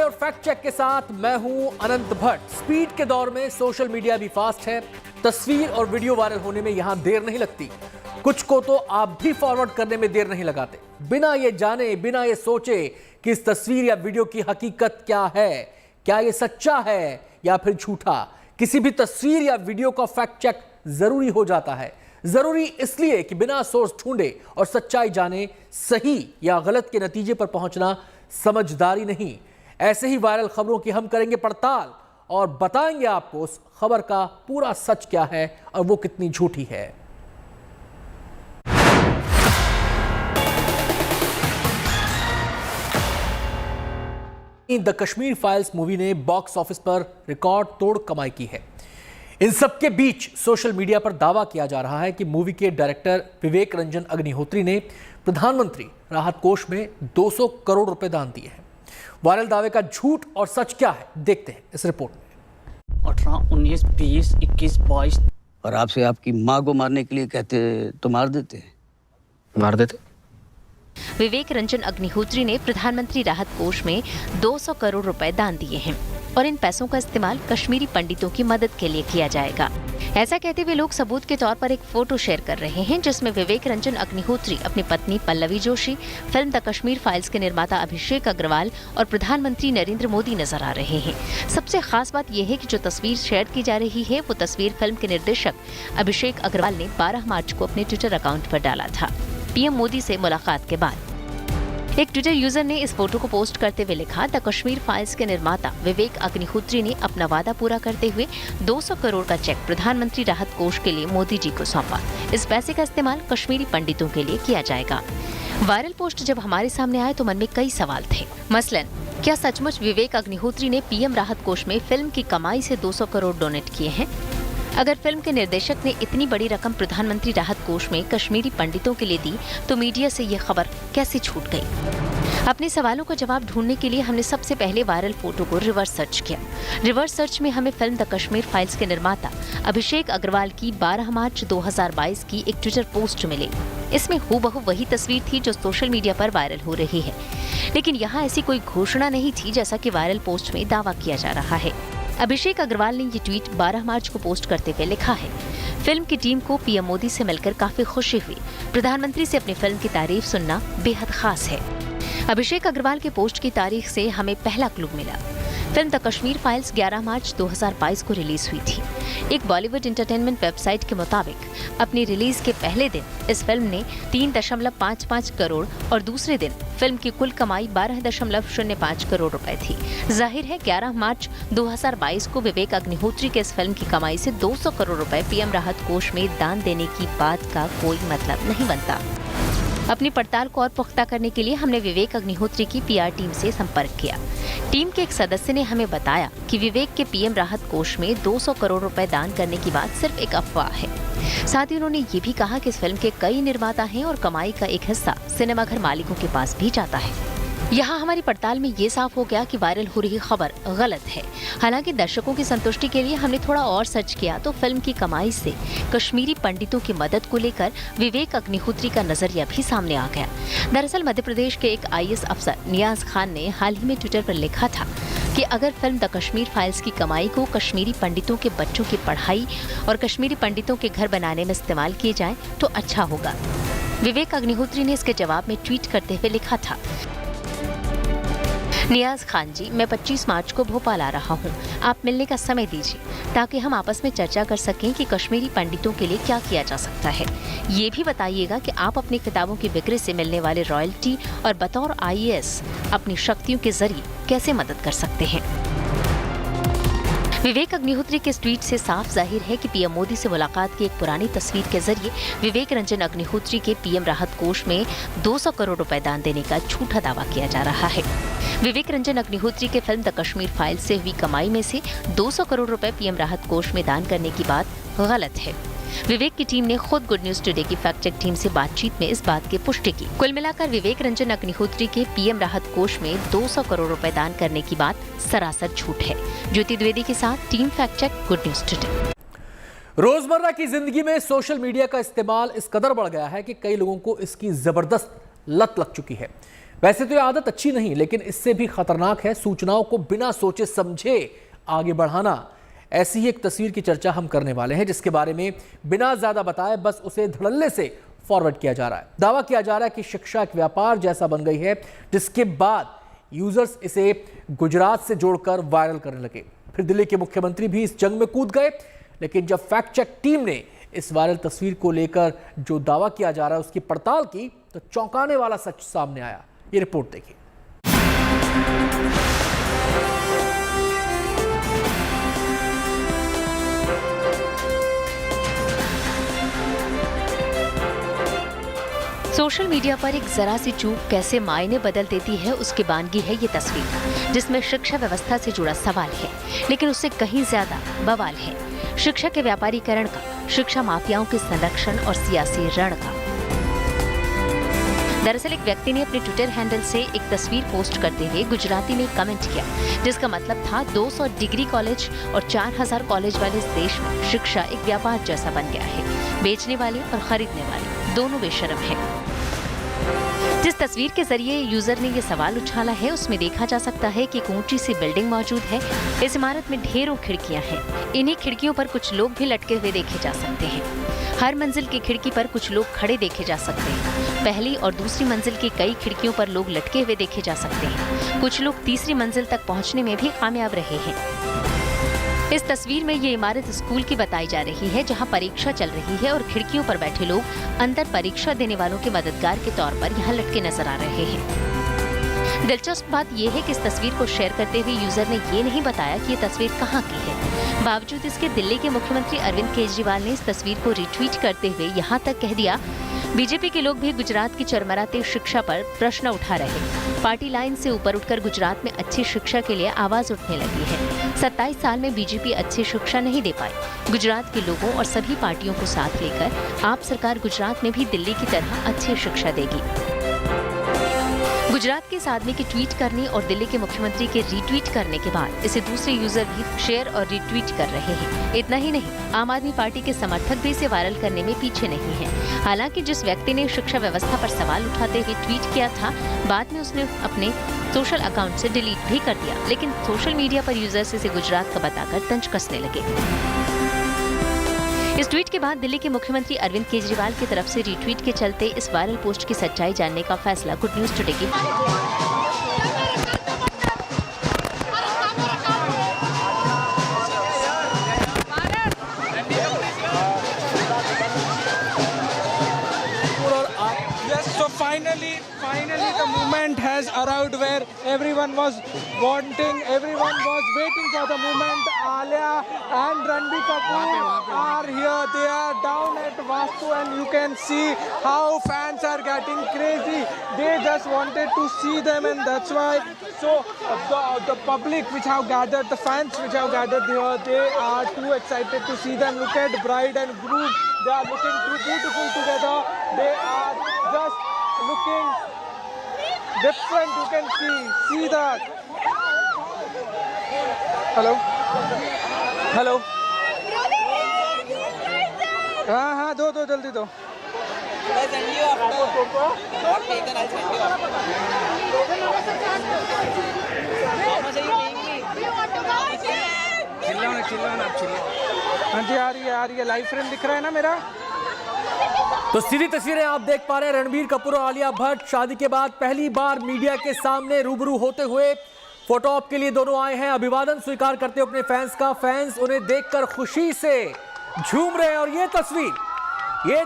और fact check के साथ मैं हूं अनंत भट्ट। स्पीड के दौर में सोशल मीडिया भी फास्ट है। तस्वीर और वीडियो वायरल होने में यहां देर नहीं लगती। कुछ को तो आप भी फॉरवर्ड करने में देर नहीं लगाते, बिना ये जाने, बिना ये सोचे कि इस तस्वीर या वीडियो की हकीकत क्या है, क्या ये सच्चा है या फिर झूठा। किसी भी तस्वीर या वीडियो का फैक्ट चेक जरूरी हो जाता है। जरूरी इसलिए कि बिना सोर्स ढूंढे और सच्चाई जाने सही या गलत के नतीजे पर पहुंचना समझदारी नहीं। ऐसे ही वायरल खबरों की हम करेंगे पड़ताल और बताएंगे आपको उस खबर का पूरा सच क्या है और वो कितनी झूठी है। द कश्मीर फाइल्स मूवी ने बॉक्स ऑफिस पर रिकॉर्ड तोड़ कमाई की है। इन सबके बीच सोशल मीडिया पर दावा किया जा रहा है कि मूवी के डायरेक्टर विवेक रंजन अग्निहोत्री ने प्रधानमंत्री राहत कोष में 200 करोड़ रुपए दान दिए हैं। वायरल दावे का झूठ और सच क्या है, देखते हैं इस रिपोर्ट में। 18, 19, 20, 21, 22 और आपसे आपकी माँ को मारने के लिए कहते तो मार देते। विवेक रंजन अग्निहोत्री ने प्रधानमंत्री राहत कोष में 200 करोड़ रुपए दान दिए हैं और इन पैसों का इस्तेमाल कश्मीरी पंडितों की मदद के लिए किया जाएगा। ऐसा कहते हुए लोग सबूत के तौर पर एक फोटो शेयर कर रहे हैं जिसमें विवेक रंजन अग्निहोत्री अपनी पत्नी Pallavi Joshi, film the Kashmir files के निर्माता अभिषेक अग्रवाल और प्रधानमंत्री नरेंद्र मोदी नजर आ रहे हैं। सबसे खास बात यह है कि जो तस्वीर शेयर की जा रही है वो तस्वीर फिल्म के निर्देशक अभिषेक अग्रवाल ने 12 मार्च को अपने ट्विटर अकाउंट पर डाला था, पीएम मोदी से मुलाकात के बाद। एक ट्विटर यूजर ने इस फोटो को पोस्ट करते हुए लिखा, द कश्मीर फाइल्स के निर्माता विवेक अग्निहोत्री ने अपना वादा पूरा करते हुए 200 करोड़ का चेक प्रधानमंत्री राहत कोष के लिए मोदी जी को सौंपा। इस पैसे का इस्तेमाल कश्मीरी पंडितों के लिए किया जाएगा। वायरल पोस्ट जब हमारे सामने आए तो मन में कई सवाल थे। मसलन, क्या सचमुच विवेक अग्निहोत्री ने पीएम राहत कोष में फिल्म की कमाई से 200 करोड़ डोनेट किए हैं? अगर फिल्म के निर्देशक ने इतनी बड़ी रकम प्रधानमंत्री राहत कोष में कश्मीरी पंडितों के लिए दी तो मीडिया से ये खबर कैसे छूट गई? अपने सवालों का जवाब ढूंढने के लिए हमने सबसे पहले वायरल फोटो को रिवर्स सर्च किया। रिवर्स सर्च में हमें फिल्म द कश्मीर फाइल्स के निर्माता अभिषेक अग्रवाल की 12 मार्च 2022 की एक ट्विटर पोस्ट मिली। इसमें हूबहू वही तस्वीर थी जो सोशल मीडिया पर वायरल हो रही है, लेकिन यहाँ ऐसी कोई घोषणा नहीं थी जैसा कि वायरल पोस्ट में दावा किया जा रहा है। अभिषेक अग्रवाल ने ये ट्वीट 12 मार्च को पोस्ट करते हुए लिखा है, फिल्म की टीम को पीएम मोदी से मिलकर काफी खुशी हुई। प्रधानमंत्री से अपनी फिल्म की तारीफ सुनना बेहद खास है। अभिषेक अग्रवाल के पोस्ट की तारीख से हमें पहला क्लू मिला। फिल्म द कश्मीर फाइल्स 11 मार्च 2022 को रिलीज हुई थी। एक बॉलीवुड एंटरटेनमेंट वेबसाइट के मुताबिक अपनी रिलीज के पहले दिन इस फिल्म ने 3.55 करोड़ और दूसरे दिन फिल्म की कुल कमाई 12.05 करोड़ रुपए थी। जाहिर है 11 मार्च 2022 को विवेक अग्निहोत्री के इस फिल्म की कमाई से 200 करोड़ रुपए पीएम राहत कोष में दान देने की बात का कोई मतलब नहीं बनता। अपनी पड़ताल को और पुख्ता करने के लिए हमने विवेक अग्निहोत्री की पीआर टीम से संपर्क किया। टीम के एक सदस्य ने हमें बताया कि विवेक के पीएम राहत कोष में 200 करोड़ रुपए दान करने की बात सिर्फ एक अफवाह है। साथ ही उन्होंने ये भी कहा कि इस फिल्म के कई निर्माता हैं और कमाई का एक हिस्सा सिनेमाघर मालिकों के पास भी जाता है। यहाँ हमारी पड़ताल में ये साफ हो गया कि वायरल हो रही खबर गलत है। हालांकि दर्शकों की संतुष्टि के लिए हमने थोड़ा और सर्च किया तो फिल्म की कमाई से कश्मीरी पंडितों की मदद को लेकर विवेक अग्निहोत्री का नजरिया भी सामने आ गया। दरअसल मध्य प्रदेश के एक आईएएस अफसर नियाज खान ने हाल ही में ट्विटर पर लिखा था कि अगर फिल्म द कश्मीर फाइल्स की कमाई को कश्मीरी पंडितों के बच्चों की पढ़ाई और कश्मीरी पंडितों के घर बनाने में इस्तेमाल किए जाए तो अच्छा होगा। विवेक अग्निहोत्री ने इसके जवाब में ट्वीट करते हुए लिखा था, नियाज खान जी, मैं 25 मार्च को भोपाल आ रहा हूँ। आप मिलने का समय दीजिए ताकि हम आपस में चर्चा कर सकें कि कश्मीरी पंडितों के लिए क्या किया जा सकता है। ये भी बताइएगा कि आप अपनी किताबों की बिक्री से मिलने वाले रॉयल्टी और बतौर आईएएस अपनी शक्तियों के जरिए कैसे मदद कर सकते हैं। विवेक अग्निहोत्री के इस ट्वीट से साफ जाहिर है कि पीएम मोदी से मुलाकात की एक पुरानी तस्वीर के जरिए विवेक रंजन अग्निहोत्री के पीएम राहत कोष में 200 करोड़ रुपए दान देने का झूठा दावा किया जा रहा है। विवेक रंजन अग्निहोत्री के फिल्म द कश्मीर फाइल्स से हुई कमाई में से 200 करोड़ रुपए पीएम राहत कोष में दान करने की बात गलत है। विवेक की टीम ने खुद गुड न्यूज टुडे की फैक्ट चेक टीम से बातचीत में इस बात की पुष्टि की। कुल मिलाकर विवेक रंजन अग्निहोत्री के पीएम राहत कोष में 200 करोड़ रुपए दान करने की बात सरासर झूठ है। ज्योति द्विवेदी के साथ team fact check, good news today. रोजमर्रा की जिंदगी में सोशल मीडिया का इस्तेमाल इस कदर बढ़ गया है कि कई लोगों को इसकी जबरदस्त लत लग चुकी है। वैसे तो यह आदत अच्छी नहीं, लेकिन इससे भी खतरनाक है सूचनाओं को बिना सोचे समझे आगे बढ़ाना। ऐसी ही एक तस्वीर की चर्चा हम करने वाले हैं, जिसके बारे में बिना ज्यादा बताए बस उसे धड़ल्ले से फॉरवर्ड किया जा रहा है। दावा किया जा रहा है कि शिक्षा एक व्यापार जैसा बन गई है, जिसके बाद यूजर्स इसे गुजरात से जोड़कर वायरल करने लगे। फिर दिल्ली के मुख्यमंत्री भी इस जंग में कूद गए, लेकिन जब फैक्ट चेक टीम ने इस वायरल तस्वीर को लेकर जो दावा किया जा रहा है उसकी पड़ताल की, तो चौंकाने वाला सच सामने आया। ये रिपोर्ट देखिए। सोशल मीडिया पर एक जरा सी चूक कैसे मायने बदल देती है, उसकी बानगी है ये तस्वीर, जिसमें शिक्षा व्यवस्था से जुड़ा सवाल है, लेकिन उससे कहीं ज्यादा बवाल है शिक्षा के व्यापारीकरण का, शिक्षा माफियाओं के संरक्षण और सियासी रण का। दरअसल एक व्यक्ति ने अपने ट्विटर हैंडल से एक तस्वीर पोस्ट करते हुए गुजराती में कमेंट किया, जिसका मतलब था 200 डिग्री कॉलेज और 4000 कॉलेज वाले इस देश में शिक्षा एक व्यापार जैसा बन गया है। बेचने वाले और खरीदने वाले दोनों बेशर्म हैं। जिस तस्वीर के जरिए यूजर ने ये सवाल उछाला है, उसमें देखा जा सकता है कि एक ऊंची सी बिल्डिंग मौजूद है। इस इमारत में ढेरों खिड़कियां हैं। इन्हीं खिड़कियों पर कुछ लोग भी लटके हुए देखे जा सकते हैं। हर मंजिल की खिड़की पर कुछ लोग खड़े देखे जा सकते हैं। पहली और दूसरी मंजिल की कई खिड़कियों पर लोग लटके हुए देखे जा सकते हैं। कुछ लोग तीसरी मंजिल तक पहुंचने में भी कामयाब रहे हैं। इस तस्वीर में ये इमारत स्कूल की बताई जा रही है, जहां परीक्षा चल रही है और खिड़कियों पर बैठे लोग अंदर परीक्षा देने वालों के मददगार के तौर पर यहाँ लटके नजर आ रहे हैं। दिलचस्प बात यह है कि इस तस्वीर को शेयर करते हुए यूजर ने ये नहीं बताया कि ये तस्वीर कहाँ की है। बावजूद इसके दिल्ली के मुख्यमंत्री अरविंद केजरीवाल ने इस तस्वीर को रिट्वीट करते हुए यहाँ तक कह दिया, बीजेपी के लोग भी गुजरात की चरमराती शिक्षा पर प्रश्न उठा रहे। पार्टी लाइन से ऊपर उठकर गुजरात में अच्छी शिक्षा के लिए आवाज उठने लगी है। 27 साल में बीजेपी अच्छी शिक्षा नहीं दे पाई। गुजरात के लोगों और सभी पार्टियों को साथ लेकर आप सरकार गुजरात में भी दिल्ली की तरह अच्छी शिक्षा देगी। गुजरात के इस आदमी के ट्वीट करने और दिल्ली के मुख्यमंत्री के रीट्वीट करने के बाद इसे दूसरे यूजर भी शेयर और रीट्वीट कर रहे हैं। इतना ही नहीं, आम आदमी पार्टी के समर्थक भी इसे वायरल करने में पीछे नहीं हैं। हालांकि जिस व्यक्ति ने शिक्षा व्यवस्था पर सवाल उठाते हुए ट्वीट किया था, बाद में उसने अपने सोशल अकाउंट से डिलीट भी कर दिया, लेकिन सोशल मीडिया पर यूजर्स इसे गुजरात का बताकर तंज कसने लगे। इस ट्वीट के बाद दिल्ली के मुख्यमंत्री अरविंद केजरीवाल की तरफ से रीट्वीट के चलते इस वायरल पोस्ट की सच्चाई जानने का फैसला गुड न्यूज टुडे की Finally the moment has arrived where everyone was waiting for the moment. Alia and Ranbir Kapoor are here. They are down at Vastu and you can see how fans are getting crazy. They just wanted to see them, and that's why. So the public which have gathered, the fans which have gathered here, they are too excited to see them. Look at bride and groom. They are looking too beautiful together. They are just looking different. You can see that. Hello. हाँ दो जल्दी दो. हाँ जी, आ रही है live frame दिख रहा है ना मेरा. तो सीधी तस्वीरें आप देख पा रहे हैं। रणबीर कपूर और आलिया भट्ट शादी के बाद पहली बार मीडिया के सामने रूबरू होते हुए फोटो ऑप के लिए दोनों आए हैं। अभिवादन स्वीकार करते अपने फैंस का। फैंस उन्हें देखकर खुशी से झूम रहे हैं। और ये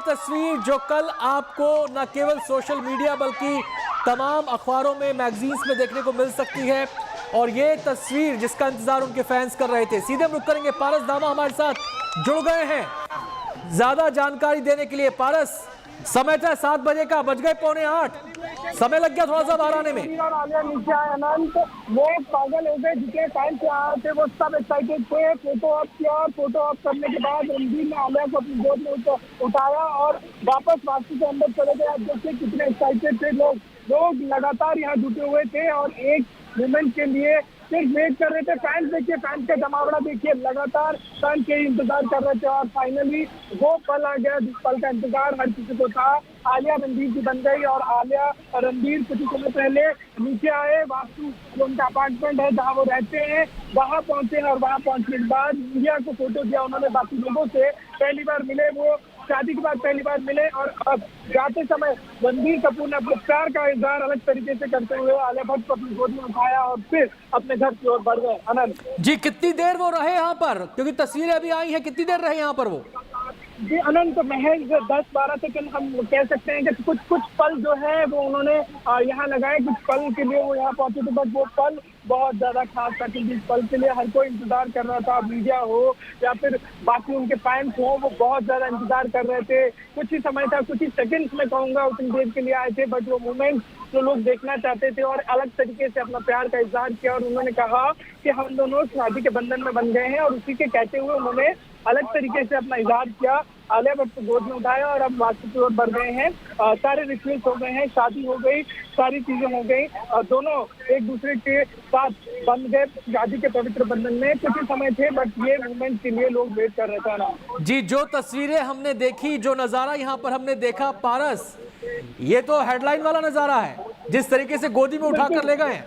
तस्वीर जो कल आपको न केवल सोशल मीडिया बल्कि तमाम अखबारों में, मैगजीन्स में देखने को मिल सकती है। और ये तस्वीर जिसका इंतजार उनके फैंस कर रहे थे। सीधे हम रुक करेंगे, पारस दामा हमारे साथ जुड़ गए हैं ज्यादा जानकारी देने के लिए। पारस, समय था 7 बजे का, बज गए 7:45, समय लग गया थोड़ा सा बाहर आने में। नीचे आए अनंत, वो पागल हो गए। जितने फैंस यहाँ थे वो सब एक्साइटेड थे। फोटो ऑप किया और फोटो ऑप करने के बाद रणबीर ने आलिया को अपनी गोद में उठाया और वापस वास्तु के अंदर चले गए। आप देखिए कितने एक्साइटेड थे लोग लगातार यहाँ जुटे हुए थे और एक मोमेंट के लिए सिर्फ वेट कर रहे थे। फैंस देखिए, फैंस का जमावड़ा देखिए, लगातार फैंस के इंतजार कर रहे थे और फाइनली वो पल आ गया जिस पल का इंतजार हर किसी को था। आलिया रणबीर की बन गई और आलिया और रणबीर कुछ समय पहले नीचे आए, वास्तु जो उनका अपार्टमेंट है जहाँ वो रहते हैं वहाँ पहुंचे और वहाँ पहुंचने के बाद मीडिया को फोटो दिया उन्होंने, बाकी लोगों से पहली बार मिले, वो शादी के बाद पहली बार मिले। और अब जाते समय रणबीर कपूर ने अपने प्यार का इजहार अलग तरीके से करते हुए आलिया भट्ट को अपनी गोद में उठाया और फिर अपने घर की ओर बढ़ गए। आनंद जी, कितनी देर वो रहे यहाँ पर, क्योंकि तस्वीरें अभी आई हैं, कितनी देर रहे यहाँ पर वो? जी अनंत, महज 10-12 सेकंड हम कह सकते हैं कि कुछ पल जो है वो उन्होंने यहाँ लगाए, कुछ पल के लिए वो यहाँ पहुंचे थे, बट वो पल बहुत ज्यादा खास था क्योंकि इस पल के लिए हर कोई इंतजार कर रहा था, मीडिया हो या फिर बाकी उनके फैंस हो, वो बहुत ज्यादा इंतजार कर रहे थे। कुछ ही समय था, कुछ ही सेकंड्स में कहूंगा उतनी देर के लिए आए थे, बट वो मोमेंट जो लोग देखना चाहते थे और अलग तरीके से अपना प्यार का इजहार किया। और उन्होंने कहा कि हम दोनों शादी के बंधन में बन गए हैं और उसी के कहते हुए उन्होंने अलग तरीके से अपना इजहार किया, आलिया भट्ट को गोद में उठाया और अब वास्तु की ओर बढ़ गए हैं। सारे रिचुअल्स हो गए हैं, शादी हो गई, सारी चीजें हो गई, दोनों एक दूसरे के साथ बंध गए शादी के पवित्र बंधन में। कुछ ही समय थे बट ये मूवमेंट के लिए लोग वेट कर रहे थे ना। जी, जो तस्वीरें हमने देखी, जो नजारा यहाँ पर हमने देखा पारस, ये तो हेडलाइन वाला नजारा है, जिस तरीके से गोदी में उठाकर ले गए हैं।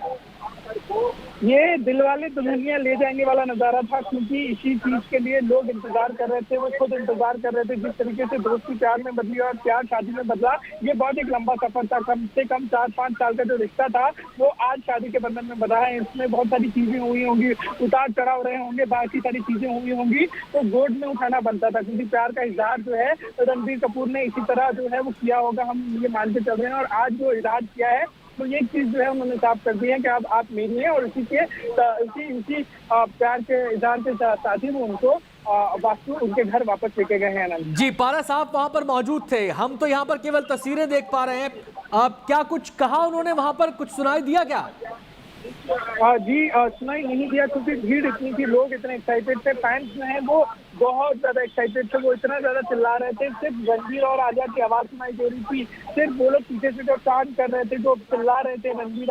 ये दिलवाले दुल्हनिया ले जाएंगे वाला नजारा था, क्योंकि इसी चीज के लिए लोग इंतजार कर रहे थे, वो खुद इंतजार कर रहे थे। जिस तरीके से दोस्ती प्यार में बदली और प्यार शादी में बदला, ये बहुत एक लंबा सफर था। कम से कम 4-5 साल का जो रिश्ता था वो आज शादी के बंधन में बधा है। इसमें बहुत सारी चीजें हुई होंगी, उतार चढ़ाव रहे होंगे, बाकी सारी चीजें हुई होंगी, तो गोद में उठाना बनता था क्योंकि प्यार का इजहार जो है रणबीर कपूर ने इसी तरह जो है वो किया होगा, हम ये मानते चल रहे हैं। और आज जो इजहार किया है तो ये चीज जो है उन्होंने साफ कर दी है कि अब आप मेरी हैं और इसी प्यार के इजहार के साथ ही वो उनको वास्तु उनके घर वापस लेके गए हैं। जी पारस, आप वहां पर मौजूद थे, हम तो यहाँ पर केवल तस्वीरें देख पा रहे हैं। आप क्या कुछ कहा उन्होंने वहां पर, कुछ सुनाई दिया क्या? जी सुनाई नहीं दिया क्योंकि भीड़ इतनी थी, लोग इतने एक्साइटेड थे, फैंस जो हैं वो बहुत ज्यादा एक्साइटेड थे, वो इतना ज्यादा चिल्ला रहे थे, सिर्फ रणबीर और आलिया की आवाज सुनाई दे रही थी। सिर्फ वो लोग पीछे से जो चांट कर रहे थे, जो चिल्ला रहे थे रणबीर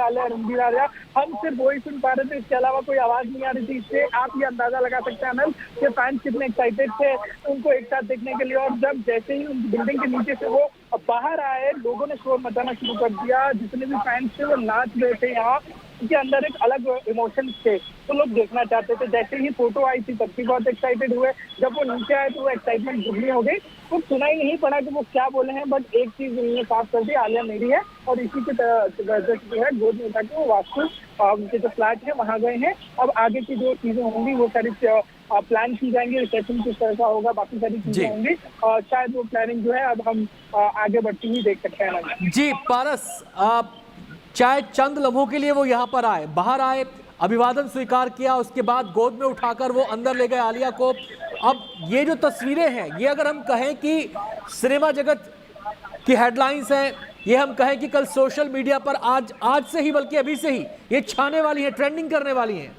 आलिया, हम सिर्फ वो ही सुन पा रहे थे, इसके अलावा कोई आवाज नहीं आ रही थी। इससे आप ये अंदाजा लगा सकते हैं आनंद कि फैंस कितने एक्साइटेड थे उनको एक साथ देखने के लिए। और जब जैसे ही उन बिल्डिंग के नीचे से वो बाहर आए, लोगों ने शोर मचाना शुरू कर दिया, जितने भी फैंस थे वो नाच रहे थे। यहाँ उनके अंदर एक अलग इमोशंस थे, तो लोग देखना चाहते थे। जैसे ही फोटो आई थी तब भी बहुत एक्साइटेड हुए, जब वो नीचे आए तो वो एक्साइटमेंट दुगनी हो गई। तो सुनाई नहीं पड़ा कि वो क्या बोले हैं, बट एक चीज उन्होंने साफ कर दी, आलिया मेरी है और इसी के वजह से जो है गोद में उठा के वो वास्तु उनके जो फ्लैट है वहाँ गए हैं। अब आगे की जो चीजें होंगी वो सारी प्लान की जाएंगी, रिसेप्शन किस तरह का होगा, बाकी सारी चीजें होंगी और शायद वो प्लानिंग जो है अब हम आगे बढ़ती हुई देख सकते हैं। जी पारस, चाहे चंद लम्हों के लिए वो यहाँ पर आए, बाहर आए, अभिवादन स्वीकार किया, उसके बाद गोद में उठाकर वो अंदर ले गए आलिया को। अब ये जो तस्वीरें हैं, ये अगर हम कहें कि सिनेमा जगत की हेडलाइंस हैं, ये हम कहें कि कल सोशल मीडिया पर आज से ही, बल्कि अभी से ही ये छाने वाली है, ट्रेंडिंग करने वाली हैं।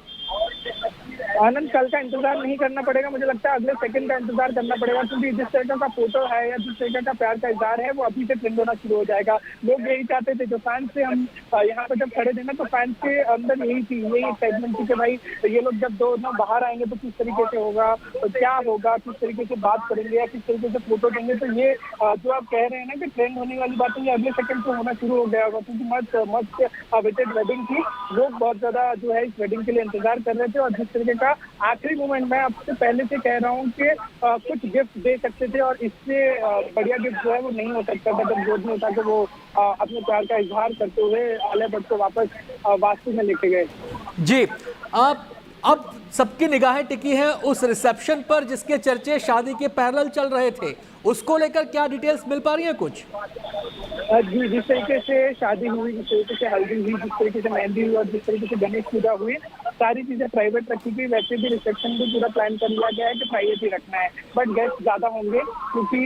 आनंद, कल का इंतजार नहीं करना पड़ेगा, मुझे लगता है अगले सेकंड का इंतजार करना पड़ेगा, क्योंकि जिस तरह का फोटो है या जिस तरह का प्यार का इजहार है वो अभी से ट्रेंड होना शुरू हो जाएगा। लोग यही चाहते थे, जो फैंस से हम यहाँ पर जब खड़े थे ना, तो फैंस के अंदर यही थी, यही एक्साइटमेंट थी कि भाई ये लोग जब दोनों बाहर आएंगे तो किस तरीके से होगा, क्या होगा, किस तरीके से बात करेंगे या किस तरीके से फोटो देंगे। तो ये जो आप कह रहे हैं ना कि ट्रेंड होने वाली बात है, ये अगले सेकंड से होना शुरू हो गया होगा, क्योंकि मस्त अवेटेड वेडिंग थी। लोग बहुत ज्यादा जो है इस वेडिंग के लिए इंतजार कर रहे थे और जिस तरीके का आखिरी मोमेंट में आपसे पहले से कह रहा हूँ कि कुछ गिफ्ट दे सकते थे और इससे बढ़िया गिफ्ट जो है वो नहीं हो सकता था। जब गोद में उठा के वो अपने प्यार का इजहार करते हुए आलिया भट्ट को वापस वास्तु में लेके गए। जी, अब सबकी निगाहें टिकी हैं उस रिसेप्शन पर जिसके चर्चे शादी के पैरेलल चल रहे थे, उसको लेकर क्या डिटेल्स मिल पा रही हैं कुछ? जी, जिस तरीके से शादी हुई, जिस तरीके से हल्दी हुई, जिस तरीके से मेहंदी हुई और जिस तरीके से गणेश पूजा हुई, सारी चीजें प्राइवेट रखी गई। वैसे भी रिसेप्शन भी पूरा प्लान कर लिया गया है कि प्राइवेट ही रखना है, बट गेस्ट ज्यादा होंगे क्योंकि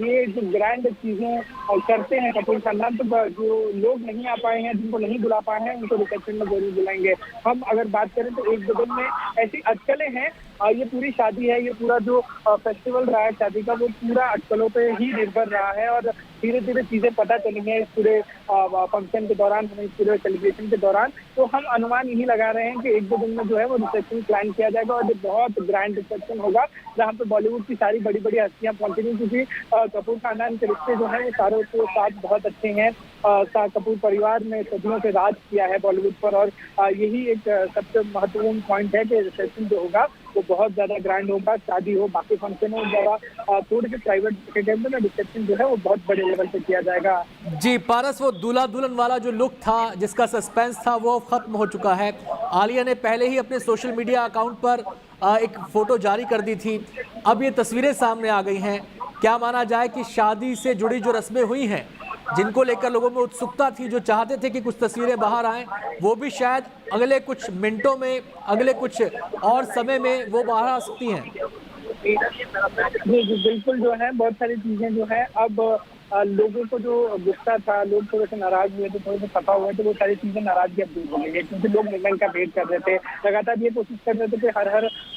ये जो ग्रैंड चीजें करते हैं कपूर खानदान, तो जो लोग नहीं आ पाए हैं, जिनको नहीं बुला पाए हैं, उनको रिसेप्शन में जरूर बुलाएंगे। हम अगर बात करें तो 1-2 दिन में ऐसी अटकलें हैं। ये पूरी शादी है, ये पूरा जो फेस्टिवल रहा है शादी का, वो पूरा अटकलों पे ही निर्भर रहा है और धीरे धीरे चीजें पता चली हैं इस पूरे फंक्शन के दौरान, हमें इस पूरे सेलिब्रेशन के दौरान, तो हम अनुमान यही लगा रहे हैं कि 1-2 दिन में जो है वो रिसेप्शन प्लान किया जाएगा और ये बहुत ग्रैंड रिसेप्शन होगा जहाँ पे बॉलीवुड की सारी बड़ी बड़ी हस्तियां पहुंचेंगी, क्योंकि कपूर खानदान के रिश्ते जो है वो सारों के साथ बहुत अच्छे हैं। कपूर परिवार ने सदियों से राज किया है बॉलीवुड पर और यही एक सबसे महत्वपूर्ण पॉइंट है कि रिसेप्शन जो होगा वो बहुत ज्यादा ग्रैंड होगा। शादी हो, बाकी फंक्शन हो, ज्यादा थोड़े से प्राइवेट रिसेप्शन जो है वो बहुत बड़े लेवल पे किया जाएगा। जी पारस, वो दूल्हा दुल्हन वाला जो लुक था, जिसका सस्पेंस था, वो खत्म हो चुका है। आलिया ने पहले ही अपने सोशल मीडिया अकाउंट पर एक फोटो जारी कर दी थी, अब ये तस्वीरें सामने आ गई हैं। क्या माना जाए कि शादी से जुड़ी जो रस्में हुई हैं, जिनको लेकर लोगों में उत्सुकता थी, जो चाहते थे कि कुछ तस्वीरें बाहर आएं, वो भी शायद अगले कुछ मिनटों में, अगले कुछ और समय में वो बाहर आ सकती हैं। जी बिल्कुल, जो है बहुत सारी चीजें जो है अब लोगों को जो गुस्सा था, लोग थोड़े से नाराज हुए थे, थोड़े से खफा हुए थे, वो सारी चीजें नाराजगी अब दूर हो गई है, क्योंकि लोग मूवमेंट का वेट कर रहे थे, लगातार ये कोशिश कर रहे थे कि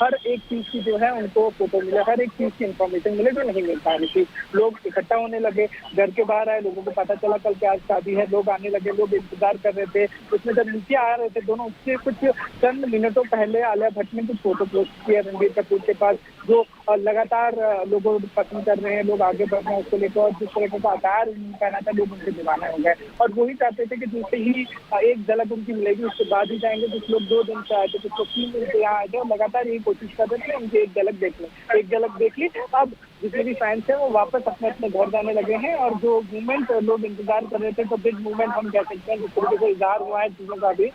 हर एक चीज की जो है उनको फोटो मिले, हर एक चीज की इन्फॉर्मेशन मिले जो नहीं मिल पा रही थी। लोग इकट्ठा होने लगे, घर के बाहर आए, लोगों को पता चला कल के आज शादी है, लोग आने लगे, लोग इंतजार कर रहे थे। उसमें जब नीचे आ रहे थे दोनों, उससे कुछ चंद मिनटों पहले आलिया भट्ट ने कुछ फोटो पोस्ट किया रणबीर कपूर के पास, जो लगातार लोगों को पसंद कर रहे हैं, लोग आगे बढ़ रहे हैं उसको लेकर, और जिस तरह का आकार पहना था लोग उनसे दीवाना हो गए और वही चाहते थे कि जैसे ही एक झलक उनकी मिलेगी उसके बाद ही जाएंगे। कुछ लोग 2 दिन से आए थे, कुछ लोग 3 दिन से यहाँ आए थे और लगातार यही कोशिश कर रहे थे उनकी एक झलक देख लें, एक झलक देख ली। अब जितने भी फैंस हैं वो वापस अपने अपने घर जाने लगे हैं और जो मूवमेंट लोग इंतजार कर रहे थे, तो बिग मूवमेंट हम कह सकते हैं, जिस तरीके से इजहार हुआ है चीजों का भी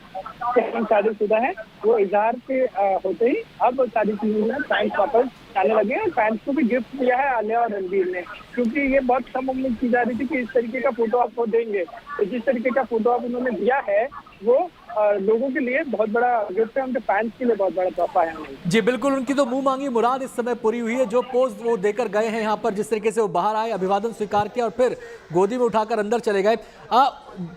कि हम शादीशुदा है, वो इजहार के होते ही अब सारी चीजें जो है फैंस वापस आने लगे हैं। फैंस को भी गिफ्ट दिया है आलिया और रणबीर ने, क्योंकि ये बहुत कम उम्मीद की जा रही थी कि इस तरीके का फोटो आपको देंगे, तो जिस तरीके का फोटो आप उन्होंने दिया है वो लोगों के लिए बहुत बड़ा गिफ्ट है, उनके फैंस के लिए बहुत बड़ा तोहफा है। जी बिल्कुल, उनकी तो मुंह मांगी मुराद इस समय पूरी हुई है। जो पोज वो देकर गए हैं यहाँ पर, जिस तरीके से वो बाहर आए, अभिवादन स्वीकार किया और फिर गोदी में उठाकर अंदर चले गए।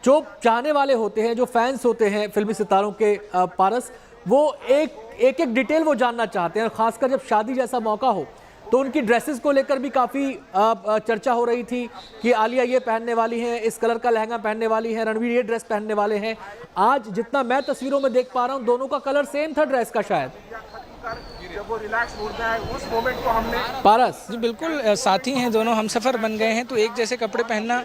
जो चाहने वाले होते हैं, जो फैंस होते हैं फिल्मी सितारों के, पारस, वो एक डिटेल वो जानना चाहते हैं, और खासकर जब शादी जैसा मौका हो तो उनकी ड्रेसेस को लेकर भी काफ़ी चर्चा हो रही थी कि आलिया ये पहनने वाली हैं, इस कलर का लहंगा पहनने वाली है, रणवीर ये ड्रेस पहनने वाले हैं। आज जितना मैं तस्वीरों में देख पा रहा हूँ, दोनों का कलर सेम था ड्रेस का शायद। जब वो रिलैक्स होता है उस मोमेंट को हमने पारस जी बिल्कुल, साथी हैं दोनों, हमसफ़र बन गए हैं, तो एक जैसे कपड़े पहनना,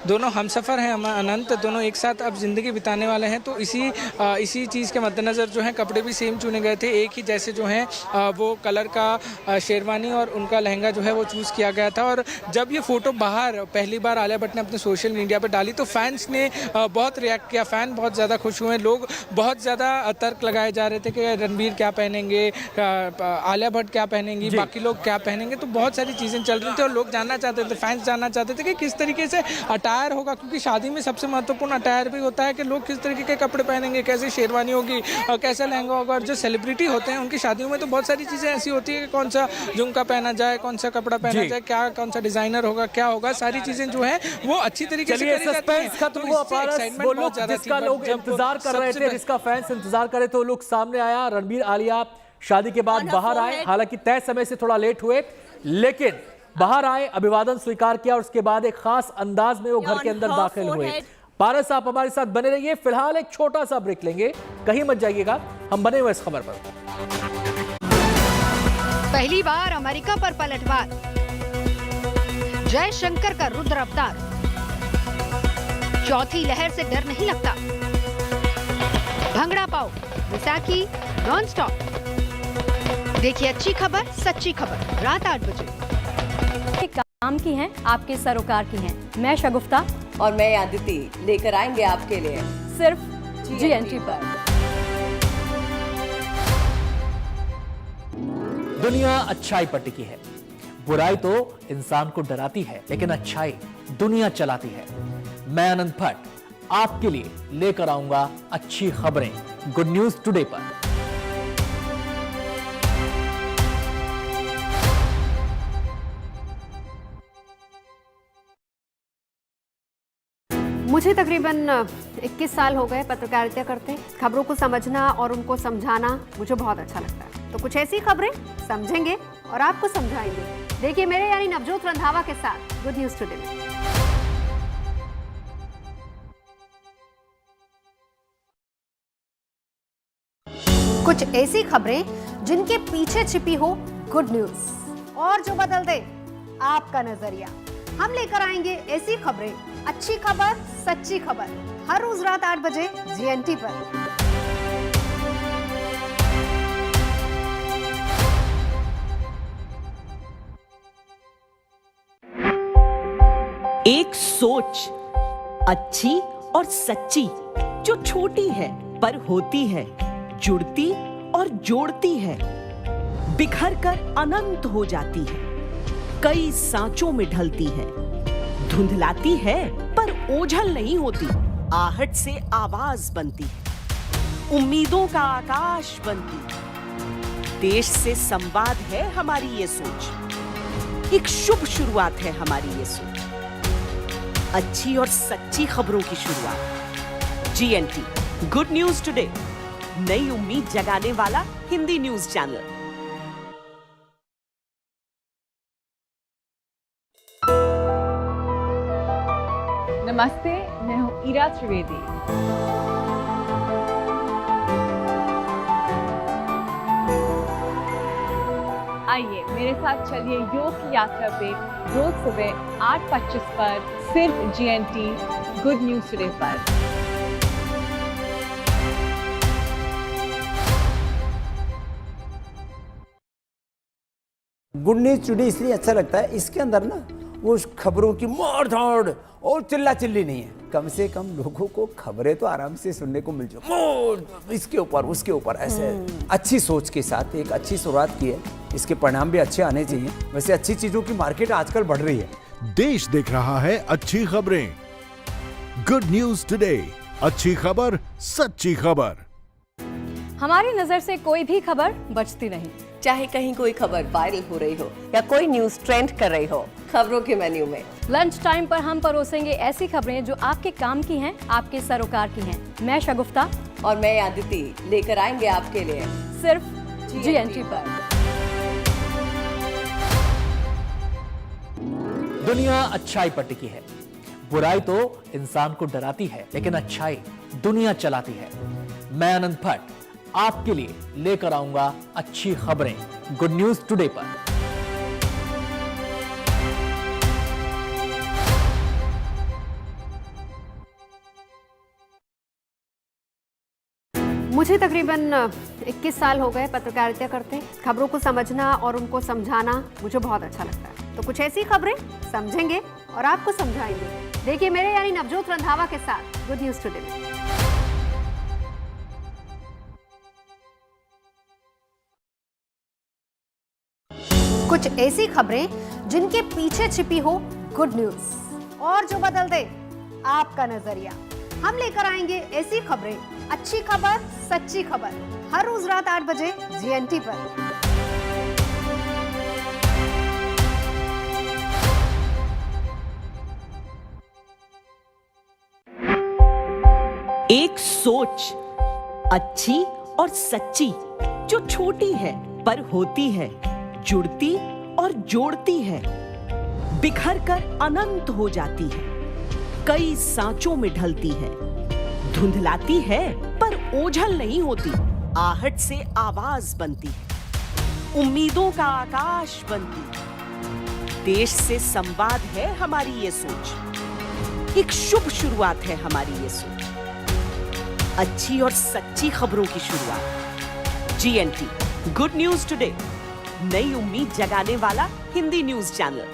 दोनों हमसफ़र हैं, हम अनंत, दोनों एक साथ अब ज़िंदगी बिताने वाले हैं, तो इसी चीज़ के मद्देनज़र जो है कपड़े भी सेम चुने गए थे, एक ही जैसे जो हैं वो कलर का शेरवानी और उनका लहंगा जो है वो चूज़ किया गया था। और जब ये फ़ोटो बाहर पहली बार आलिया भट्ट ने अपने सोशल मीडिया पर डाली तो फैंस ने बहुत रिएक्ट किया, फ़ैन बहुत ज़्यादा खुश हुए, लोग बहुत ज़्यादा तर्क लगाए जा रहे थे कि रणबीर क्या पहनेंगे, आलिया भट्ट क्या पहनेंगी, बाकी लोग क्या पहनेंगे, तो बहुत सारी चीज़ें चल रही थी और लोग जानना चाहते थे, फैंस जानना चाहते थे कि किस तरीके से अटायर होगा, क्योंकि शादी में सबसे महत्वपूर्ण अटायर भी होता है कि लोग किस तरीके के कपड़े पहनेंगे, कैसे शेरवानी होगी और कैसा लहंगा होगा। और जो सेलिब्रिटी होते हैं उनकी शादियों में तो बहुत सारी चीज़ें ऐसी होती है कि कौन सा झुमका पहना जाए, कौन सा कपड़ा पहना जाए, क्या कौन सा डिजाइनर होगा, क्या होगा, सारी चीज़ें जो है वो अच्छी तरीके से करी जाती हैं। खत्म हुआ पारस, वो लोग जिसका लोग इंतजार कर रहे थे, जिसका फैंस इंतजार कर रहे थे, वो लोग सामने आया। रणबीर आलिया शादी के बाद बाहर आए, हालांकि तय समय से थोड़ा लेट हुए, लेकिन बाहर आए, अभिवादन स्वीकार किया और उसके बाद एक खास अंदाज में वो घर के अंदर दाखिल हुए। पारस, आप हमारे साथ बने रहिए, फिलहाल एक छोटा सा ब्रेक लेंगे, कहीं मत जाइएगा, हम बने हुए इस खबर पर। पहली बार अमेरिका पर पलटवार, जयशंकर का रुद्र अवतार, चौथी लहर से डर नहीं लगता, भंगड़ा पाओ, बैसाखी नॉन स्टॉप। देखिए अच्छी खबर, सच्ची खबर, रात 8 बजे। काम की हैं, आपके सरोकार की हैं। मैं शगुफ्ता और मैं आदिति लेकर आएंगे आपके लिए सिर्फ GNT पर। दुनिया अच्छाई पर टिकी है, बुराई तो इंसान को डराती है, लेकिन अच्छाई दुनिया चलाती है। मैं अनंत भट्ट आपके लिए लेकर आऊंगा अच्छी खबरें गुड न्यूज टुडे पर। मुझे तकरीबन 21 साल हो गए पत्रकारिता करते। खबरों को समझना और उनको समझाना मुझे बहुत अच्छा लगता है, तो कुछ ऐसी खबरें समझेंगे और आपको समझाएंगे। देखिए मेरे यानी नवजोत रंधावा के साथ गुड न्यूज टुडे में। कुछ ऐसी खबरें जिनके पीछे छिपी हो गुड न्यूज और जो बदल दे आपका नजरिया। हम लेकर आएंगे ऐसी खबरें, अच्छी खबर, सच्ची खबर, हर रोज रात 8 बजे GNT पर। एक सोच, अच्छी और सच्ची, जो छोटी है पर होती है, जुड़ती और जोड़ती है, बिखर कर अनंत हो जाती है, कई सांचों में ढलती है, धुंधलाती है पर ओझल नहीं होती, आहट से आवाज बनती है, उम्मीदों का आकाश बनती। देश से संवाद है हमारी ये सोच, एक शुभ शुरुआत है हमारी ये सोच, अच्छी और सच्ची खबरों की शुरुआत। GNT, गुड न्यूज टुडे, नई उम्मीद जगाने वाला हिंदी न्यूज चैनल। नमस्ते, मैं हूं ईरा त्रिवेदी। आइए मेरे साथ चलिए योग की यात्रा पे रोज सुबह 8:25 पर सिर्फ GNT गुड न्यूज टुडे पर। गुड न्यूज टुडे इसलिए अच्छा लगता है, इसके अंदर ना वो खबरों की मार धाड़ और चिल्ला चिल्ली नहीं है। कम से कम लोगों को खबरें तो आराम से सुनने को मिल जाए, इसके ऊपर उसके ऊपर ऐसे अच्छी सोच के साथ एक अच्छी शुरुआत की है, इसके परिणाम भी अच्छे आने चाहिए। वैसे अच्छी चीजों की मार्केट आजकल बढ़ रही है। देश देख रहा है अच्छी खबरें। गुड न्यूज टुडे, अच्छी खबर, सच्ची खबर। हमारी नजर से कोई भी खबर बचती नहीं, चाहे कहीं कोई खबर वायरल हो रही हो या कोई न्यूज ट्रेंड कर रही हो, खबरों के मेन्यू में लंच टाइम पर हम परोसेंगे ऐसी खबरें जो आपके काम की हैं, आपके सरोकार की हैं। मैं शगुफ्ता और मैं आदिति लेकर आएंगे आपके लिए सिर्फ GNT पर। दुनिया अच्छाई पर टिकी है। बुराई तो इंसान को डराती है, लेकिन अच्छाई दुनिया चलाती है। मैं अनंत भट्ट आपके लिए लेकर आऊंगा अच्छी खबरें गुड न्यूज टुडे पर। मुझे तकरीबन 21 साल हो गए पत्रकारिता करते। खबरों को समझना और उनको समझाना मुझे बहुत अच्छा लगता है। तो कुछ ऐसी खबरें समझेंगे और आपको समझाएंगे। देखिए मेरे यानी नवजोत रंधावा के साथ गुड न्यूज टुडे में। कुछ ऐसी खबरें जिनके पीछे छिपी हो गुड न्यूज और जो बदल दे आपका नजरिया। हम लेकर आएंगे ऐसी खबरें, अच्छी खबर, सच्ची खबर, हर रोज रात 8 बजे GNT पर। एक सोच, अच्छी और सच्ची, जो छोटी है पर होती है, जुड़ती और जोड़ती है, बिखर कर अनंत हो जाती है, कई सांचों में ढलती है, धुंधलाती है पर ओझल नहीं होती, आहट से आवाज बनती है, उम्मीदों का आकाश बनती। देश से संवाद है हमारी ये सोच, एक शुभ शुरुआत है हमारी ये सोच, अच्छी और सच्ची खबरों की शुरुआत। GNT, गुड न्यूज टुडे, नई उम्मीद जगाने वाला हिंदी न्यूज चैनल।